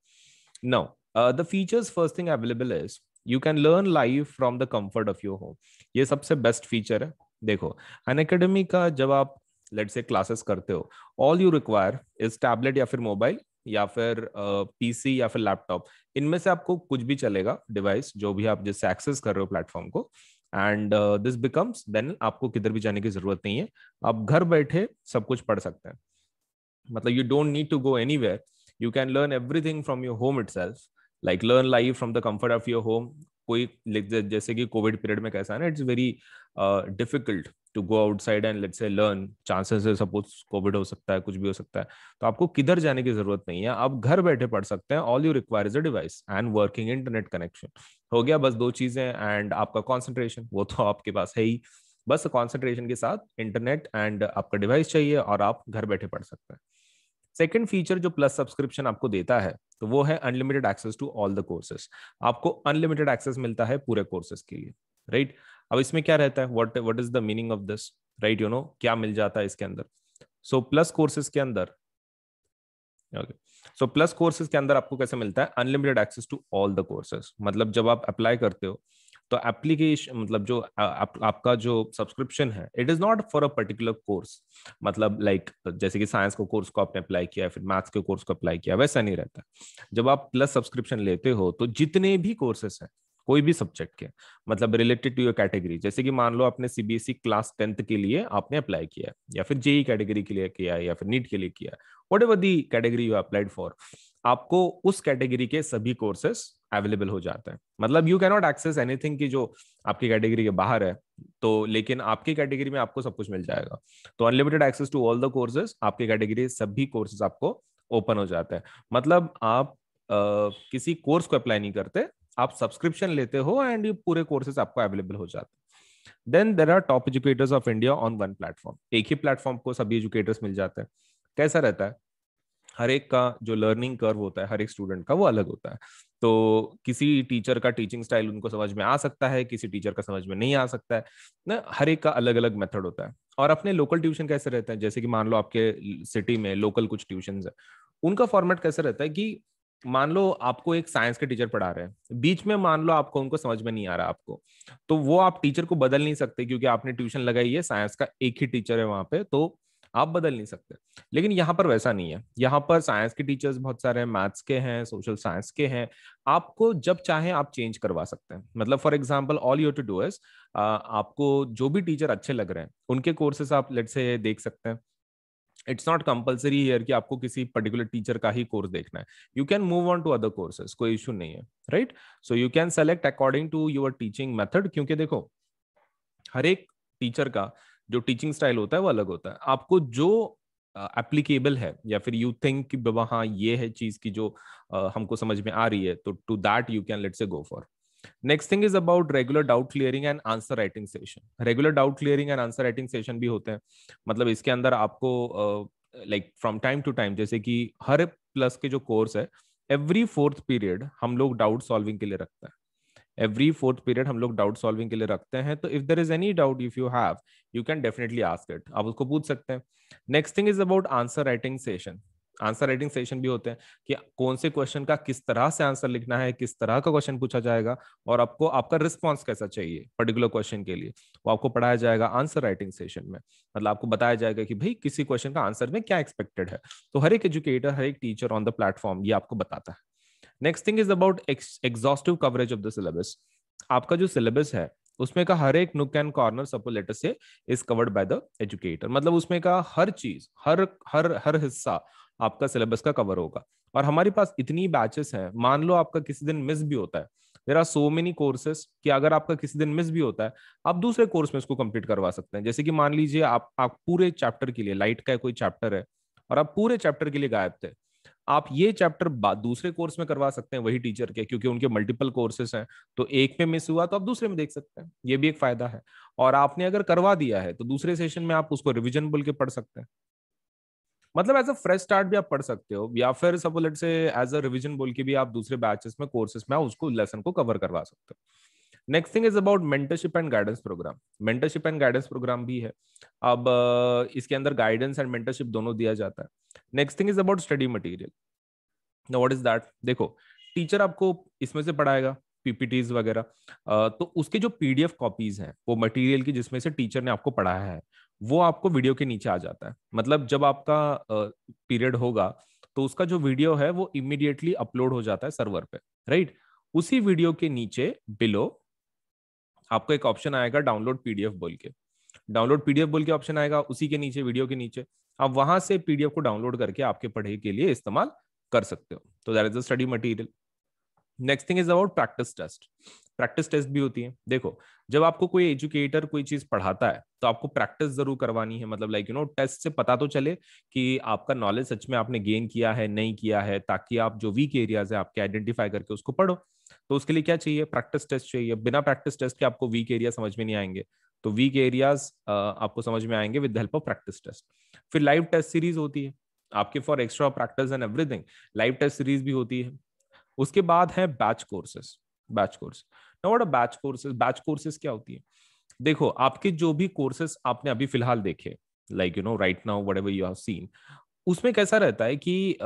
Now the features, first thing available is you can learn live from the comfort of your home. ये सबसे best feature है. देखो, Unacademy का जब आप लेट से क्लासेस करते हो, all you require is tablet या फिर मोबाइल या फिर पीसी या फिर लैपटॉप. इनमें से आपको कुछ भी चलेगा, डिवाइस जो भी आप जिससे एक्सेस कर रहे हो प्लेटफॉर्म को. एंड दिस बिकम्स देन आपको किधर भी जाने की जरूरत नहीं है, आप घर बैठे सब कुछ पढ़ सकते हैं. मतलब you don't need to go anywhere, you can learn everything from your home itself, like learn live from the comfort of your home. कोई जैसे कि कोविड पीरियड में कैसा है ना, it's very difficult to go outside and let's say learn. Chances है suppose COVID हो सकता है, कुछ भी हो सकता है, तो आपको किधर जाने की जरूरत नहीं है, आप घर बैठे पढ़ सकते हैं. All you require is a device and working internet connection. हो गया बस दो चीजें. एंड आपका कॉन्सेंट्रेशन वो तो आपके पास है ही, बस कॉन्सेंट्रेशन के साथ इंटरनेट एंड आपका डिवाइस चाहिए और आप घर बैठे पढ़ सकते हैं. सेकेंड फीचर जो प्लस सब्सक्रिप्शन आपको देता है, तो वो है unlimited access to all the courses. आपको अनलिमिटेड एक्सेस मिलता है पूरे कोर्सेज के लिए, राइट. अब इसमें क्या रहता है, what is the meaning of this, right, you know क्या मिल जाता है इसके अंदर. सो प्लस कोर्सेज के अंदर, ओके, सो प्लस कोर्सेज के अंदर आपको कैसे मिलता है unlimited access to all the courses. मतलब जब आप अप्लाई करते हो तो एप्लीकेशन, मतलब जो आपका जो सब्सक्रिप्शन है, it is not for a particular course. मतलब लाइक जैसे कि साइंस को कोर्स को आपने अप्लाई किया, फिर मैथ्स के कोर्स को अप्लाई किया, वैसा नहीं रहता. जब आप प्लस सब्सक्रिप्शन लेते हो तो जितने भी कोर्सेस हैं कोई भी सब्जेक्ट के, मतलब रिलेटेड टू योर कैटेगरी, जैसे कि मान लो आपने सीबीएसई क्लास 10th के लिए आपने अप्लाई किया, या फिर जेई कैटेगरी के लिए किया, या फिर नीट के लिए किया, whatever the category you applied for, आपको उस कैटेगरी के सभी कोर्सेस अवेलेबल हो जाते हैं. मतलब you can not access anything की जो आपकी कैटेगरी के बाहर है, तो लेकिन आपकी कैटेगरी में आपको सब कुछ मिल जाएगा. तो unlimited access to all the courses, आपकी कैटेगरी सभी कोर्सेज आपको ओपन हो जाते हैं. मतलब आप किसी कोर्स को अप्लाई नहीं करते, आप सब्सक्रिप्शन लेते हो एंड ये पूरे कोर्सेज आपको अवेलेबल हो जाते हैं. Then there are top educators of India on one platform. एक ही प्लेटफॉर्म को सभी एजुकेटर्स मिल जाते हैं. कैसा रहता है, हर एक का जो लर्निंग कर्व होता है हर एक स्टूडेंट का वो अलग होता है. तो किसी टीचर का टीचिंग स्टाइल उनको समझ में आ सकता है, किसी टीचर का समझ में नहीं आ सकता है ना. हर एक का अलग अलग मेथड होता है. और अपने लोकल ट्यूशन कैसे रहता है, जैसे कि मान लो आपके सिटी में लोकल कुछ ट्यूशन है, उनका फॉर्मेट कैसे रहता है कि मान लो आपको एक साइंस के टीचर पढ़ा रहे हैं, बीच में मान लो आपको उनको समझ में नहीं आ रहा आपको, तो वो आप टीचर को बदल नहीं सकते, क्योंकि आपने ट्यूशन लगाई है, साइंस का एक ही टीचर है वहां पे, तो आप बदल नहीं सकते. लेकिन यहाँ पर वैसा नहीं है. यहाँ पर साइंस के टीचर्स बहुत सारे हैं, मैथ्स के हैं, सोशल साइंस के हैं. आपको जब चाहे आप चेंज करवा सकते हैं. मतलब for example all you to do is, आपको जो भी टीचर अच्छे लग रहे हैं उनके कोर्सेस आप लेट से देख सकते हैं. इट्स नॉट कंपल्सरी हियर कि आपको किसी पर्टिकुलर टीचर का ही कोर्स देखना है. You can move on to other courses, कोई इशू नहीं है, right. So you can select according to your teaching method, क्योंकि देखो हर एक टीचर का जो टीचिंग स्टाइल होता है वो अलग होता है. आपको जो एप्लीकेबल है, या फिर यू थिंक कि बाबा हाँ ये है चीज की जो हमको समझ में आ रही है, तो to that you can let's say go for. Next thing is about regular doubt clearing and answer writing session. Regular doubt clearing and answer writing session भी होते हैं. मतलब इसके अंदर आपको like from time to time, जैसे कि हर plus के जो कोर्स है, एवरी फोर्थ पीरियड हम लोग डाउट सॉल्विंग के लिए रखते हैं. एवरी फोर्थ पीरियड हम लोग डाउट सॉल्विंग के लिए रखते हैं. तो if there is any doubt if you have, you can definitely ask it, आप उसको पूछ सकते हैं. Next thing is about answer writing session. Answer writing session भी होते हैं कि कौन से क्वेश्चन का किस तरह से आंसर लिखना है, किस तरह का क्वेश्चन पूछा जाएगा, और आपको आपका रिस्पॉन्स कैसा चाहिए पर्टिकुलर क्वेश्चन के लिए, वो आपको पढ़ाया जाएगा आंसर राइटिंग सेशन में. मतलब आपको बताया जाएगा कि भाई किसी क्वेश्चन का आंसर में क्या एक्सपेक्टेड है. तो हर एक एजुकेटर, हर एक टीचर ऑन द प्लेटफॉर्म ये आपको बताता है. Next thing is about exhaustive coverage of the syllabus. आपका जो सिलेबस है उसमें का हर एक नुक एंड कॉर्नर सपोज लेटर से is covered by the educator. मतलब उसमें का हर चीज, हर हर हर हिस्सा आपका सिलेबस का कवर होगा. और हमारे पास इतनी बैचेस हैं, मान लो आपका किसी दिन मिस भी होता है, there are so many courses कि अगर आपका किसी दिन मिस भी होता है, आप दूसरे कोर्स में इसको कंप्लीट करवा सकते हैं. जैसे कि मान लीजिए आप पूरे चैप्टर के लिए, लाइट का कोई चैप्टर है और आप पूरे चैप्टर के लिए गायब थे, आप ये चैप्टर दूसरे कोर्स में करवा सकते हैं वही टीचर के, क्योंकि उनके मल्टीपल कोर्सेस हैं. तो एक में मिस हुआ तो आप दूसरे में देख सकते हैं, ये भी एक फायदा है. और आपने अगर करवा दिया है तो दूसरे सेशन में आप उसको रिवीजन बोल के पढ़ सकते हैं. मतलब एज अ फ्रेश स्टार्ट भी आप पढ़ सकते हो, या फिर suppose let's say as a revision बोल के भी आप दूसरे बैचेस में, कोर्सेस में आप उसको लेसन को कवर करवा सकते हो. Next thing is about mentorship and guidance programme. Mentorship and guidance programme भी है। अब इसके अंदर गाइडेंस एंड मेंटरशिप दोनों दिया जाता है। Next thing is about study material. Now what is that? देखो, टीचर आपको इसमें से पढ़ाएगा पीपीटीज वगैरह, तो उसके जो पीडीएफ कॉपीज हैं वो मटेरियल की जिसमें से टीचर ने आपको पढ़ाया है, वो आपको वीडियो के नीचे आ जाता है। मतलब जब आपका पीरियड होगा तो उसका जो वीडियो है वो इमीडिएटली अपलोड हो जाता है सर्वर पे, राइट? उसी वीडियो के नीचे बिलो आपको एक ऑप्शन आएगा डाउनलोड पीडीएफ बोल के। डाउनलोड पीडीएफ बोल के ऑप्शन आएगा, उसी के नीचे वीडियो के नीचे आप वहां से पीडीएफ को डाउनलोड करके आपके पढ़ाई के लिए इस्तेमाल कर सकते हो। तो that is the study material. Next thing is about practice test. Practice test भी होती है। देखो, जब आपको कोई एजुकेटर कोई चीज पढ़ाता है तो आपको प्रैक्टिस जरूर करवानी है। मतलब लाइक टेस्ट से पता तो चले कि आपका नॉलेज सच में आपने गेन किया है नहीं किया है, ताकि आप जो वीक एरियाज है आपके आइडेंटिफाई करके उसको पढ़ो। तो उसके लिए क्या चाहिए? प्रैक्टिस टेस्ट चाहिए। बिना प्रैक्टिस टेस्ट के आपको वीक एरिया समझ में नहीं आएंगे। तो वीक एरियाज आपको समझ में आएंगे with the help of practice test. फिर लाइव टेस्ट सीरीज होती है आपके for extra practice and everything. Live test series भी होती है। उसके बाद है batch courses. Batch course. Now what are batch courses? Batch courses क्या होती है? देखो, आपके जो भी कोर्सेस आपने अभी फिलहाल देखे, like right now whatever you have seen, उसमें कैसा रहता है कि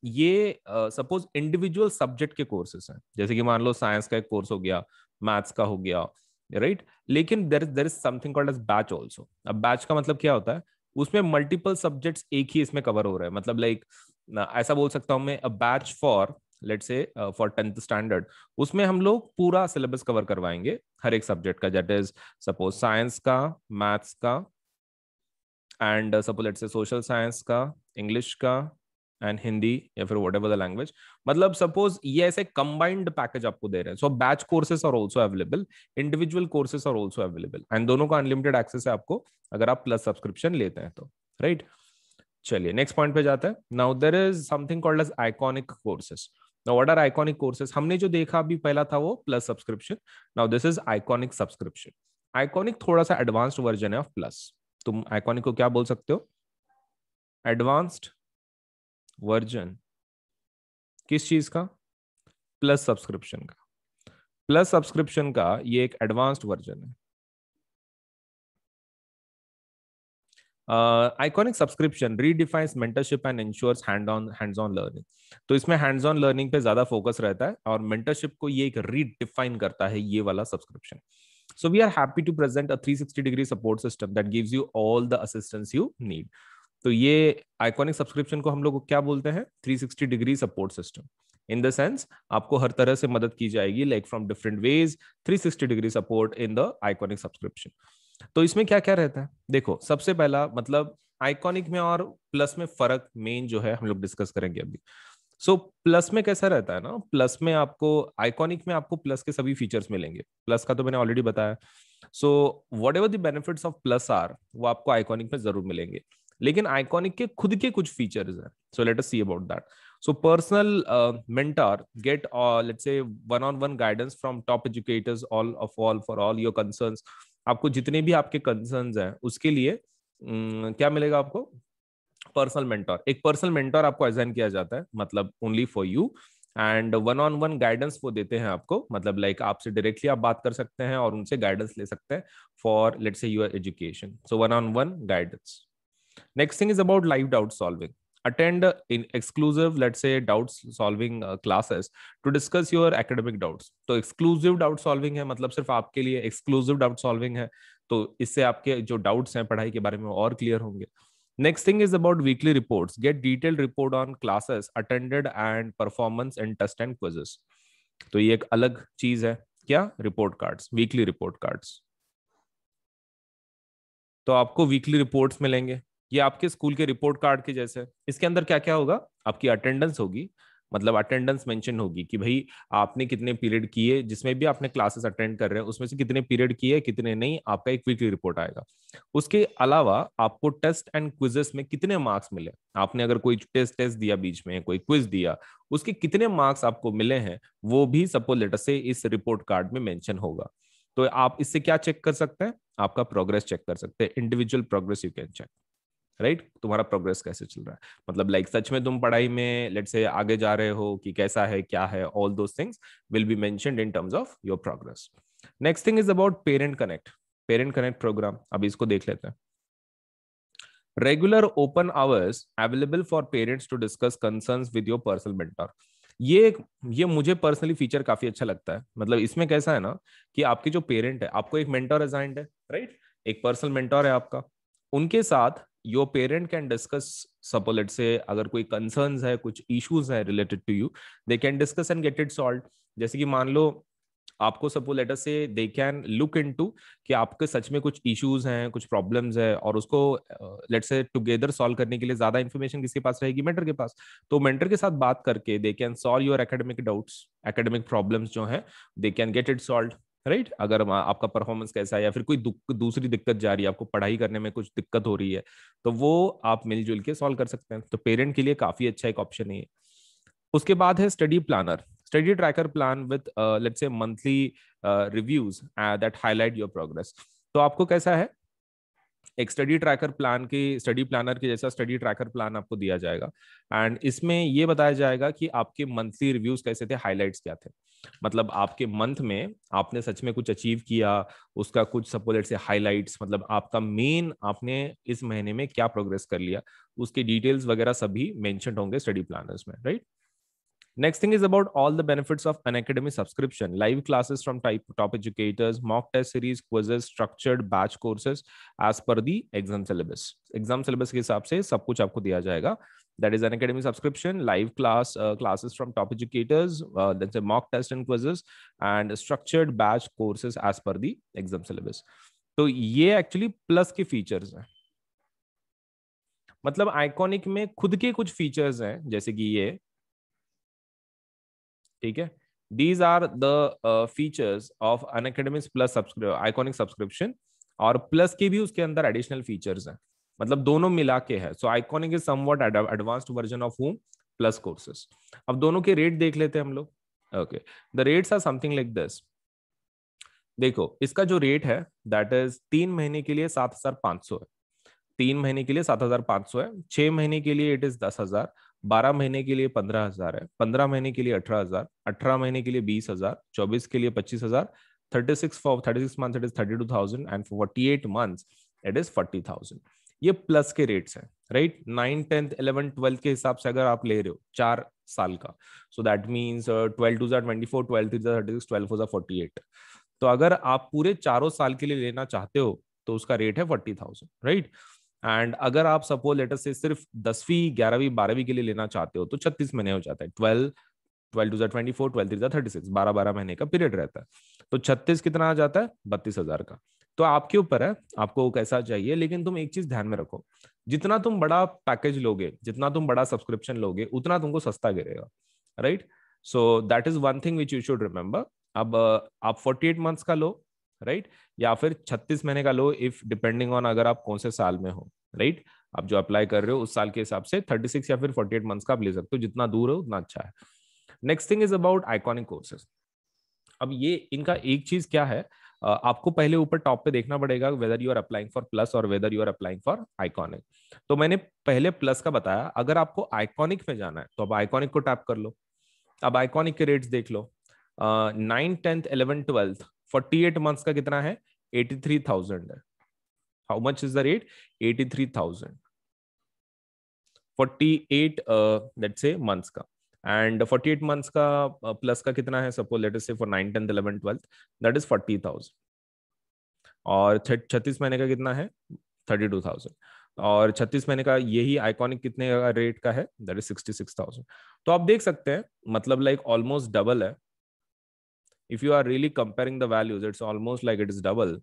ये सपोज इंडिविजुअल सब्जेक्ट के कोर्सेस हैं। जैसे कि मान लो साइंस का एक कोर्स हो गया, मैथ्स का हो गया, राइट? लेकिन there is something called as batch also. अब बैच का मतलब क्या होता है? उसमें मल्टीपल सब्जेक्ट्स एक ही इसमें कवर हो रहा है। मतलब लाइक ऐसा बोल सकता हूं मैं, a batch for let's say for 10th standard, उसमें हम लोग पूरा सिलेबस कवर करवाएंगे हर एक सब्जेक्ट का। दैट इज सपोज साइंस का, मैथ्स का, and suppose let's say social science का, इंग्लिश का, एंड हिंदी, या फिर व्हाटएवर द लैंग्वेज। मतलब सपोज ये ऐसे कंबाइंड पैकेज आपको दे रहे हैं। So batch courses are also available, individual courses are also available, and दोनों का अनलिमिटेड एक्सेस है आपको अगर आप प्लस सब्सक्रिप्शन लेते हैं तो, राइट? चलिए नेक्स्ट पॉइंट पे जाते हैं। Now there is something called as iconic courses. Now what are iconic courses? हमने जो देखा अभी पहला था वो plus subscription. Now this is iconic subscription. Iconic थोड़ा सा एडवांस्ड वर्जन है ऑफ प्लस। तुम आइकॉनिक को क्या बोल सकते हो? एडवांस्ड वर्जन किस चीज का? प्लस सब्सक्रिप्शन का। प्लस सब्सक्रिप्शन का ये एक एडवांस्ड वर्जन है। Iconic subscription redefines mentorship and ensures hands on learning. तो इसमें हैंड्स ऑन लर्निंग पे ज्यादा फोकस रहता है, और मेंटरशिप को ये एक रीडिफाइन करता है ये वाला subscription. So we are happy to present a 360-degree support system that gives you all the assistance you need. तो ये आइकॉनिक सब्सक्रिप्शन को हम लोग क्या बोलते हैं? 360 degree support system. In the sense आपको हर तरह से मदद की जाएगी, like from different ways, 360 degree support in the iconic subscription. तो इसमें क्या क्या रहता है? देखो, सबसे पहला मतलब आइकॉनिक में और प्लस में फर्क मेन जो है हम लोग डिस्कस करेंगे अभी। सो प्लस में कैसा रहता है ना, प्लस में आपको, आइकॉनिक में आपको प्लस के सभी फीचर्स मिलेंगे। प्लस का तो मैंने ऑलरेडी बताया। So whatever the benefits of plus are, वो आपको आइकॉनिक में जरूर मिलेंगे। लेकिन आइकॉनिक के खुद के कुछ फीचर्स हैं। सो let us see about that. So personal mentor get let's say one on one guidance from top educators all for all your concerns. आपको जितने भी आपके कंसर्न्स हैं उसके लिए क्या मिलेगा आपको? Personal mentor. एक पर्सनल मेंटर आपको असाइन किया जाता है, मतलब only for you, and one on one guidance वो देते हैं आपको। मतलब लाइक आपसे डायरेक्टली आप बात कर सकते हैं और उनसे गाइडेंस ले सकते हैं for let's say your education. So one on one guidance. Next thing is about live doubt solving. Attend in exclusive, let's say, doubts solving classes to discuss your academic doubts. तो exclusive doubt solving है, मतलब सिर्फ आपके लिए exclusive doubt solving है। तो इससे आपके जो डाउट्स हैं पढ़ाई के बारे में और क्लियर होंगे। Next thing is about weekly reports. Get detailed report on classes attended and performance and test and quizzes. तो ये एक अलग चीज है। क्या? Report cards, weekly report cards. तो आपको वीकली रिपोर्ट्स मिलेंगे, ये आपके स्कूल के रिपोर्ट कार्ड के जैसे। इसके अंदर क्या क्या होगा? आपकी अटेंडेंस होगी, मतलब अटेंडेंस मेंशन होगी कि भाई आपने कितने पीरियड किए, जिसमें भी आपने क्लासेस अटेंड कर रहे हैं उसमें से कितने पीरियड किए कितने नहीं, आपका एक वीकली रिपोर्ट आएगा। उसके अलावा आपको टेस्ट एंड क्विजेस में कितने मार्क्स मिले, आपने अगर कोई टेस्ट दिया, बीच में कोई क्विज दिया, उसके कितने मार्क्स आपको मिले हैं, वो भी सपोज लेटर से इस रिपोर्ट कार्ड में मेंशन होगा। तो आप इससे क्या चेक कर सकते हैं? आपका प्रोग्रेस चेक कर सकते हैं। Individual progress you can check, right? तुम्हारा प्रोग्रेस कैसे चल रहा है, मतलब लाइक सच में तुम पढ़ाई में लेट्स से आगे जा रहे हो कि कैसा है, क्या है, all those things will be mentioned in terms of your progress. Next thing is about parent connect. Parent connect programme, अभी इसको देख लेते हैं। Regular open hours available for parents to discuss concerns with your personal mentor. ये मुझे personally feature काफी अच्छा लगता है। मतलब इसमें कैसा है ना कि आपके जो पेरेंट है, आपको एक मेंटर असाइंड है, राइट, एक पर्सनल मेंटर है आपका, उनके साथ your parent can discuss, suppose let's say अगर कोई कंसर्न्स है, कुछ इश्यूज है related to you, they can discuss and get it solve. जैसे कि मान लो आपको सपोज लेटर से दे कैन लुक इनटू कि आपके सच में कुछ इश्यूज हैं, कुछ प्रॉब्लम्स है, और उसको लेट्स से टुगेदर सॉल्व करने के लिए ज्यादा इन्फॉर्मेशन किसके पास रहेगी, मेंटर के पास। तो मेंटर के साथ बात करके they can solve your academic doubts, academic problems जो है they can get it solve, right. अगर आपका परफॉर्मेंस कैसा है या फिर कोई दूसरी दिक्कत जा रही है, आपको पढ़ाई करने में कुछ दिक्कत हो रही है, तो वो आप मिलजुल के सॉल्व कर सकते हैं। तो पेरेंट के लिए काफी अच्छा एक ऑप्शन है। उसके बाद है study planner, study tracker plan with let's say monthly reviews that highlight your progress. तो आपको कैसा है, एक स्टडी ट्रैकर प्लान की, स्टडी प्लानर के जैसा स्टडी ट्रैकर प्लान आपको दिया जाएगा, एंड इसमें ये बताया जाएगा कि आपके मंथली रिव्यूज कैसे थे, हाइलाइट्स क्या थे। मतलब आपके मंथ में आपने सच में कुछ अचीव किया, उसका कुछ सपोज से हाइलाइट्स, मतलब आपका मेन आपने इस महीने में क्या प्रोग्रेस कर लिया, उसके डिटेल्स वगैरह सभी मेंशन होंगे स्टडी प्लानर्स में, right. Next thing is about all the benefits of an academy subscription: live classes from top educators, mock test series, quizzes, structured batch courses as per the exam syllabus. Exam syllabus के हिसाब से सब कुछ आपको दिया जाएगा. That is an academy subscription, live classes from top educators, let's say mock test and quizzes, and structured batch courses as per the exam syllabus. तो ये एक्चुअली प्लस के फीचर्स हैं. मतलब आइकॉनिक में खुद के कुछ फीचर्स हैं, जैसे कि ये, ठीक है, these are the features of Unacademy plus iconic subscription, और प्लस के भी उसके अंदर एडिशनल फीचर्स हैं, मतलब दोनों मिला के है. So iconic is somewhat advanced version of home plus courses. अब दोनों के रेट देख लेते हैं हम लोग. Okay, the rates are something like this. देखो इसका जो रेट है दैट इज 3 महीने के लिए 7,500 है. 3 महीने के लिए 7,500 है. 6 महीने के लिए इट इज 10,000. 12 महीने के लिए 15,000 है. 15 महीने के लिए 18,000. 18 महीने के लिए 20,000. 24 के लिए 25,000. 36 month it is 32,000 and 48 months it is 40,000. ये प्लस के रेट्स हैं, राइट. 9, 10th, 11th, 12th के हिसाब से अगर आप ले रहे हो 4 साल का, so that means 12 two 24, 12 three 36, 12 4 48. तो अगर आप पूरे चारों साल के लिए लेना चाहते हो तो उसका रेट है 40,000, राइट. एंड अगर आप सपोज लेटर से सिर्फ 10वीं 11वीं 12वीं के लिए लेना चाहते हो तो 36 महीने हो जाता है. 12 12 टू 24, 12 थ्री 36, 12 महीने का पीरियड रहता है. तो 36 कितना आ जाता है, 32,000 का. तो आपके ऊपर है आपको कैसा चाहिए. लेकिन तुम एक चीज ध्यान में रखो, जितना तुम बड़ा पैकेज लोगे, जितना तुम बड़ा सब्सक्रिप्शन लोगे, उतना तुमको सस्ता गिरेगा, right. So that is one thing which you should remember. अब आप 48 मंथ्स का लो, राइट, या फिर 36 महीने का लो, इफ डिपेंडिंग ऑन अगर आप कौन से साल में हो, राइट. आप जो अप्लाई कर रहे हो उस साल के हिसाब से 36 या फिर 48 मंथ्स का आप ले सकते हो. जितना दूर हो उतना अच्छा है. Next thing is about iconic courses. अब ये इनका एक चीज क्या है, आपको पहले ऊपर टॉप पे देखना पड़ेगा whether you are applying for plus और whether you are applying for iconic. तो मैंने पहले प्लस का बताया. अगर आपको आइकॉनिक में जाना है तो अब आइकॉनिक को टैप कर लो. अब आइकॉनिक के रेट्स देख लो. 9, 10th, 11th, 12th 48 मंथ्स का कितना है, 83,000 है. How much is the rate, 83,000. 48 let's say months का, एंड 48 मंथ्स का प्लस का कितना है, सपोज लेट अस से for 9, 10th, 11th, 12th that is 40,000. और 36 महीने का कितना है, 32,000. और 36 महीने का यही आइकॉनिक कितने का रेट का है, दैट इज 66,000. तो आप देख सकते हैं मतलब लाइक ऑलमोस्ट डबल है. if you are really comparing the values, it's almost like it is double.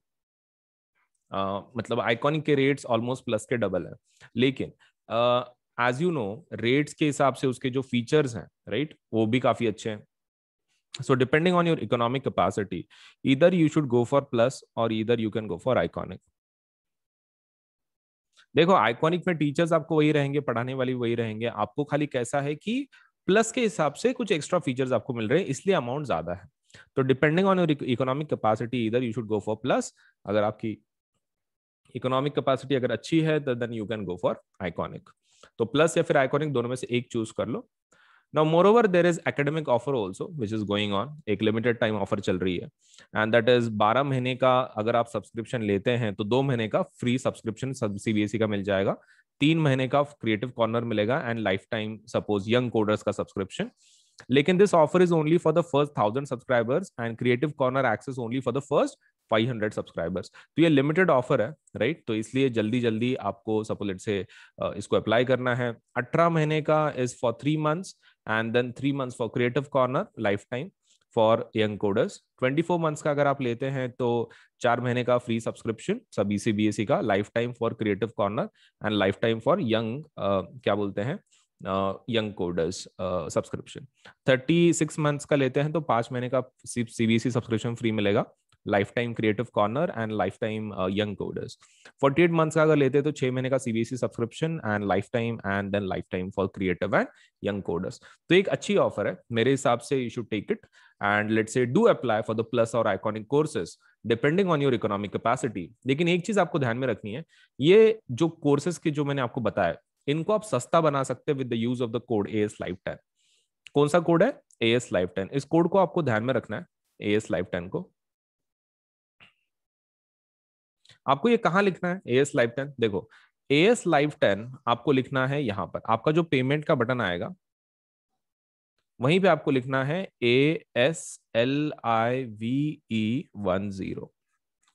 मतलब आइकॉनिक के रेट्स ऑलमोस्ट प्लस के डबल है. लेकिन एज यू नो रेट्स के हिसाब से उसके जो फीचर्स हैं, राइट, वो भी काफी अच्छे हैं. So depending on your economic capacity, either you should go for plus or either you can go for iconic. देखो आइकॉनिक में टीचर्स आपको वही रहेंगे, पढ़ाने वाली वही रहेंगे. आपको खाली कैसा है कि प्लस के हिसाब से कुछ एक्स्ट्रा फीचर्स आपको मिल रहे हैं, इसलिए अमाउंट ज्यादा है. तो depending on your economic capacity इधर you should go for plus. अगर आपकी इकोनॉमिक कैपेसिटी अगर अच्छी है तो then you can go for iconic. तो प्लस या फिर आइकॉनिक दोनों में से एक चूज कर लो. Now moreover there is academic offer also which is going on, एक लिमिटेड टाइम ऑफर चल रही है, एंड दैट इज 12 महीने का अगर आप सब्सक्रिप्शन लेते हैं तो 2 महीने का फ्री सब्सक्रिप्शन सीबीएसई का मिल जाएगा, 3 महीने का क्रिएटिव कॉर्नर मिलेगा, and lifetime suppose young coders का सब्सक्रिप्शन। लेकिन this offer is only for the first 1000 subscribers and creative corner access only for the first 500 subscribers. तो ये लिमिटेड ऑफर है, राइट? तो इसलिए जल्दी जल्दी आपको सपोज से इसको अप्लाई करना है। 18 महीने का is for 3 months and then 3 months for creative corner lifetime for young coders. 24 months का अगर आप लेते हैं तो 4 महीने का फ्री सब्सक्रिप्शन सभी सीबीएसई का, lifetime for creative corner and lifetime for young क्या बोलते हैं यंग कोडर्स सब्सक्रिप्शन। 36 मंथ्स का लेते हैं तो 5 महीने का सीबीएसई सब्सक्रिप्शन फ्री मिलेगा, lifetime creative corner and lifetime young coders. 48 months का अगर लेते हैं तो 6 महीने का CBSE subscription and lifetime and then lifetime for creative and young coders. तो एक अच्छी ऑफर है मेरे हिसाब से, you should take it and let's say do apply for the plus और iconic courses depending on your economic capacity. लेकिन एक चीज आपको ध्यान में रखनी है, ये जो कोर्सेज के जो मैंने आपको बताया इनको आप सस्ता बना सकते हैं with the use of the code AS Live 10। कौन सा कोड है? AS Live 10। इस कोड को आपको ध्यान में रखना है, AS Live 10 को। आपको ये कहां लिखना है AS Live 10? देखो AS Live 10 आपको लिखना है यहां पर, आपका जो पेमेंट का बटन आएगा वहीं पे आपको लिखना है ASLIVE10।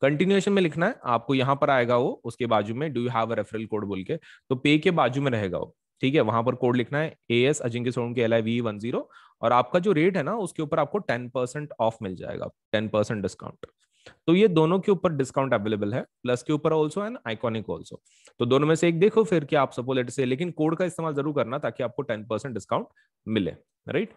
कंटिन्यूएशन में लिखना है आपको, यहां पर आएगा वो, उसके बाजू में do you have a referral code बोल के, तो पे के बाजू में रहेगा वो, ठीक है? वहां पर कोड लिखना है AS अजिंक्य सोलंकी LIVE10, और आपका जो रेट है ना उसके ऊपर आपको 10% ऑफ मिल जाएगा, 10% डिस्काउंट। तो ये दोनों के ऊपर डिस्काउंट अवेलेबल है, प्लस के ऊपर ऑल्सो एंड आइकॉनिक ऑल्सो। तो दोनों में से एक देखो फिर कि आप सपोज लेट से, लेकिन कोड का इस्तेमाल जरूर करना ताकि आपको 10% डिस्काउंट मिले, right?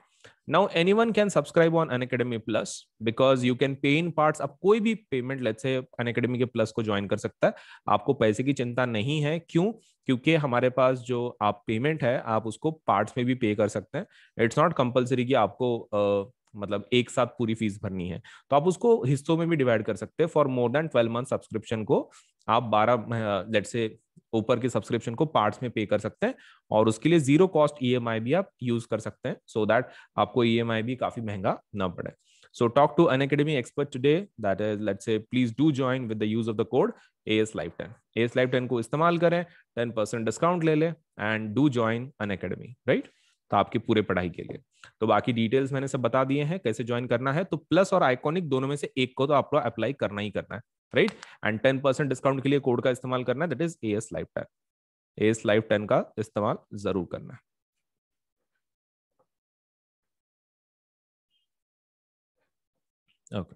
Now anyone can subscribe on Unacademy plus because you can pay in parts. अब कोई भी पेमेंट लेट्स से अनअकैडमी के प्लस को ज्वाइन कर सकता है, आपको पैसे की चिंता नहीं है। क्यों? क्योंकि हमारे पास जो आप पेमेंट है आप उसको पार्ट्स में भी पे कर सकते हैं। इट्स नॉट कंपलसरी कि आपको मतलब एक साथ पूरी फीस भरनी है, तो आप उसको हिस्सों में भी डिवाइड कर सकते हैं। For more than 12 month subscription को आप 12 लेट्स से ऊपर के सब्सक्रिप्शन को पार्ट्स में पे कर सकते हैं, और उसके लिए जीरो कॉस्ट EMI भी आप यूज कर सकते हैं, सो दैट आपको EMI भी काफी महंगा ना पड़े। So talk to Unacademy expert today, that is let's say please do join with the use of the code AS Live 10। AS Live 10 को इस्तेमाल करें, 10% डिस्काउंट ले लें and do join Unacademy, right? तो आपकी पूरे पढ़ाई के लिए। तो बाकी डिटेल्स मैंने सब बता दिए हैं कैसे ज्वाइन करना है। तो प्लस और आइकॉनिक दोनों में से एक को तो आपको अप्लाई करना ही करना है, राइट? एंड 10% डिस्काउंट के लिए कोड का इस्तेमाल करना है, that is AS Live 10। AS Live 10 का इस्तेमाल जरूर करना है। Okay.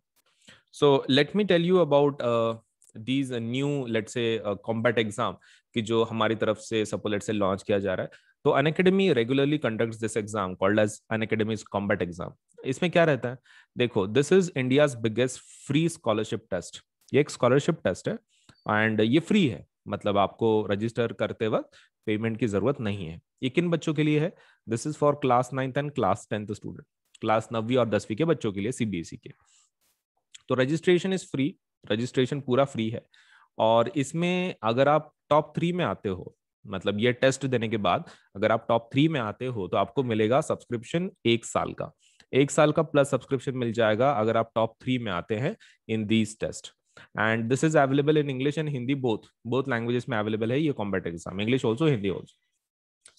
So let me tell you about these new let's say combat exam कि जो हमारी तरफ से suppose let's say launch किया जा रहा है। तो Unacademy regularly conducts this exam called as Unacademy's combat exam। इसमें क्या रहता है? देखो, this is India's biggest free scholarship test। ये एक scholarship test है एंड ये फ्री है, मतलब आपको रजिस्टर करते वक्त पेमेंट की जरूरत नहीं है। ये किन बच्चों के लिए है? This is for class 9th and class 10th student, class 9वीं और 10वीं के बच्चों के लिए CBSE के। तो रजिस्ट्रेशन इज फ्री, रजिस्ट्रेशन पूरा फ्री है। और इसमें अगर आप टॉप 3 में आते हो, मतलब ये टेस्ट देने के बाद अगर आप टॉप 3 में आते हो तो आपको मिलेगा सब्सक्रिप्शन 1 साल का, 1 साल का प्लस सब्सक्रिप्शन मिल जाएगा अगर आप टॉप 3 में आते हैं in these test. And this is available in English and Hindi, both languages में अवेलेबल है ये combat exam, English also Hindi also.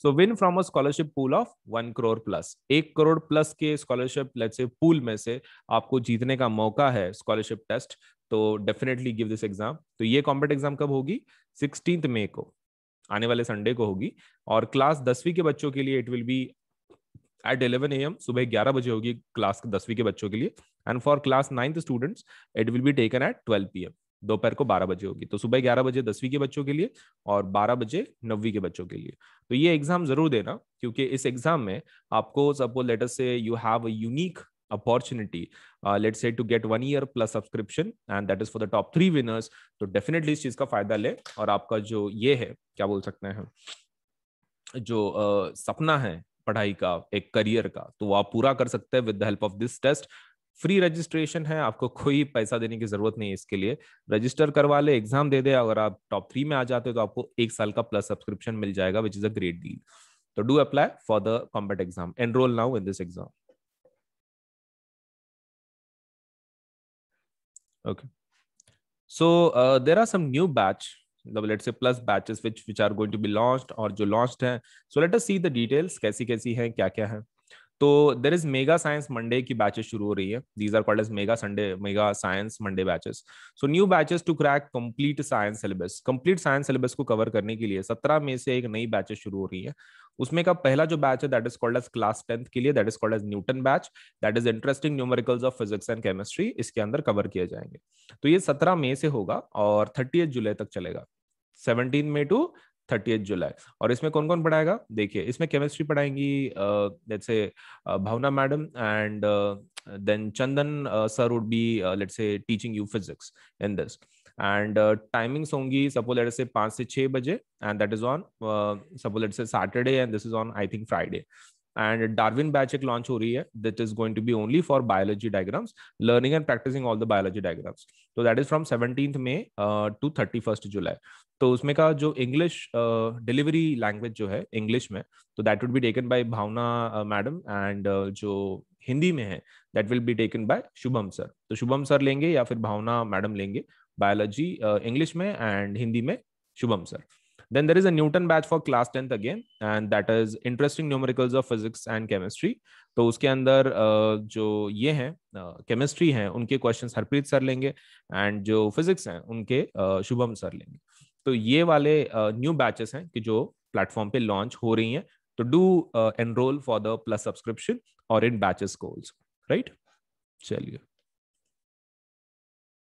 So win from a scholarship pool of 1 crore plus, 1 crore plus के स्कॉलरशिप लेट्स से पूल में से आपको जीतने का मौका है स्कॉलरशिप टेस्ट। तो डेफिनेटली गिव दिस एग्जाम। तो ये कॉम्बैट एग्जाम कब होगी? 16 मई को, आने वाले संडे को होगी। और क्लास 10वीं के बच्चों के लिए it will be at 11 AM, सुबह 11 बजे होगी क्लास 10वीं के बच्चों के लिए। And for class 9th students it will be taken at 12 PM, दोपहर को 12 बजे होगी। तो सुबह 11 बजे 10वीं के बच्चों के लिए और 12 बजे 9वीं के बच्चों के लिए। तो ये एग्जाम जरूर देना, क्योंकि इस एग्जाम में आपको suppose let us say you have a unique opportunity let's say to get 1 year plus subscription and that is for the top 3 winners. तो डेफिनेटली इस चीज का फायदा ले, और आपका जो ये है क्या बोल सकते हैं, जो सपना है पढ़ाई का, एक करियर का, तो वो आप पूरा कर सकते हैं with the help of this test. Free registration है, आपको कोई पैसा देने की जरूरत नहीं है इसके लिए। रजिस्टर करवा ले, एग्जाम दे दे, अगर आप टॉप 3 में आ जाते हो तो आपको 1 साल का प्लस सब्सक्रिप्शन मिल जाएगा, which is a great deal. तो do apply for the combat exam, enrol now in this exam. Okay. So there are some new batch, let's say plus batches which are going to be launched और जो launched हैं. So let us see the details, कैसी कैसी हैं, क्या क्या है. तो there is mega science Monday की बैचेस शुरू हो रही है. These are called as mega Sunday, mega science Monday batches. So new batches to crack complete science syllabus. Complete science syllabus को कवर करने के लिए 17 मई से एक नई बैचेस शुरू हो रही है. उसमें का पहला जो बैच है that is called as class 10th के लिए, that is called as Newton batch. That is interesting numericals of physics and chemistry, इसके अंदर कवर किए जाएंगे. तो ये 17 मई से होगा और 30 जुलाई तक चलेगा. 17 मई टू 30 जुलाई. और इसमें कौन कौन पढ़ाएगा, देखिए इसमें केमिस्ट्री पढ़ाएंगी let's say Bhavna madam, and then Chandan sir would be let's say teaching you physics in this. And timings होंगी सपोज लेट्स से 5 से 6 बजे, and that is on suppose let's say Saturday, and this is on I think Friday. And Darwin batch एक launch हो रही है, that is going to be only for biology diagrams, learning and practising all the biology diagrams. तो that is from 17th May to 31st July. तो उसमें का जो English delivery language जो है इंग्लिश में, तो that would be taken by Bhavna madam, and जो हिंदी में है that will be taken by Shubham sir. तो शुभम सर लेंगे या फिर भावना मैडम लेंगे बायोलॉजी इंग्लिश में, एंड हिंदी में Shubham sir. Then there is a Newton batch for class 10th again, and that is interesting numericals of physics and chemistry. तो उसके अंदर जो ये हैं केमिस्ट्री हैं उनके क्वेश्चंस हरप्रीत सर लेंगे, एंड जो फिजिक्स हैं उनके शुभम सर लेंगे. तो ये वाले न्यू बैचेस हैं कि जो प्लेटफॉर्म पे लॉन्च हो रही हैं. तो do enrol for the plus subscription और इन बैचेस कोल्स, राइट. चलिए.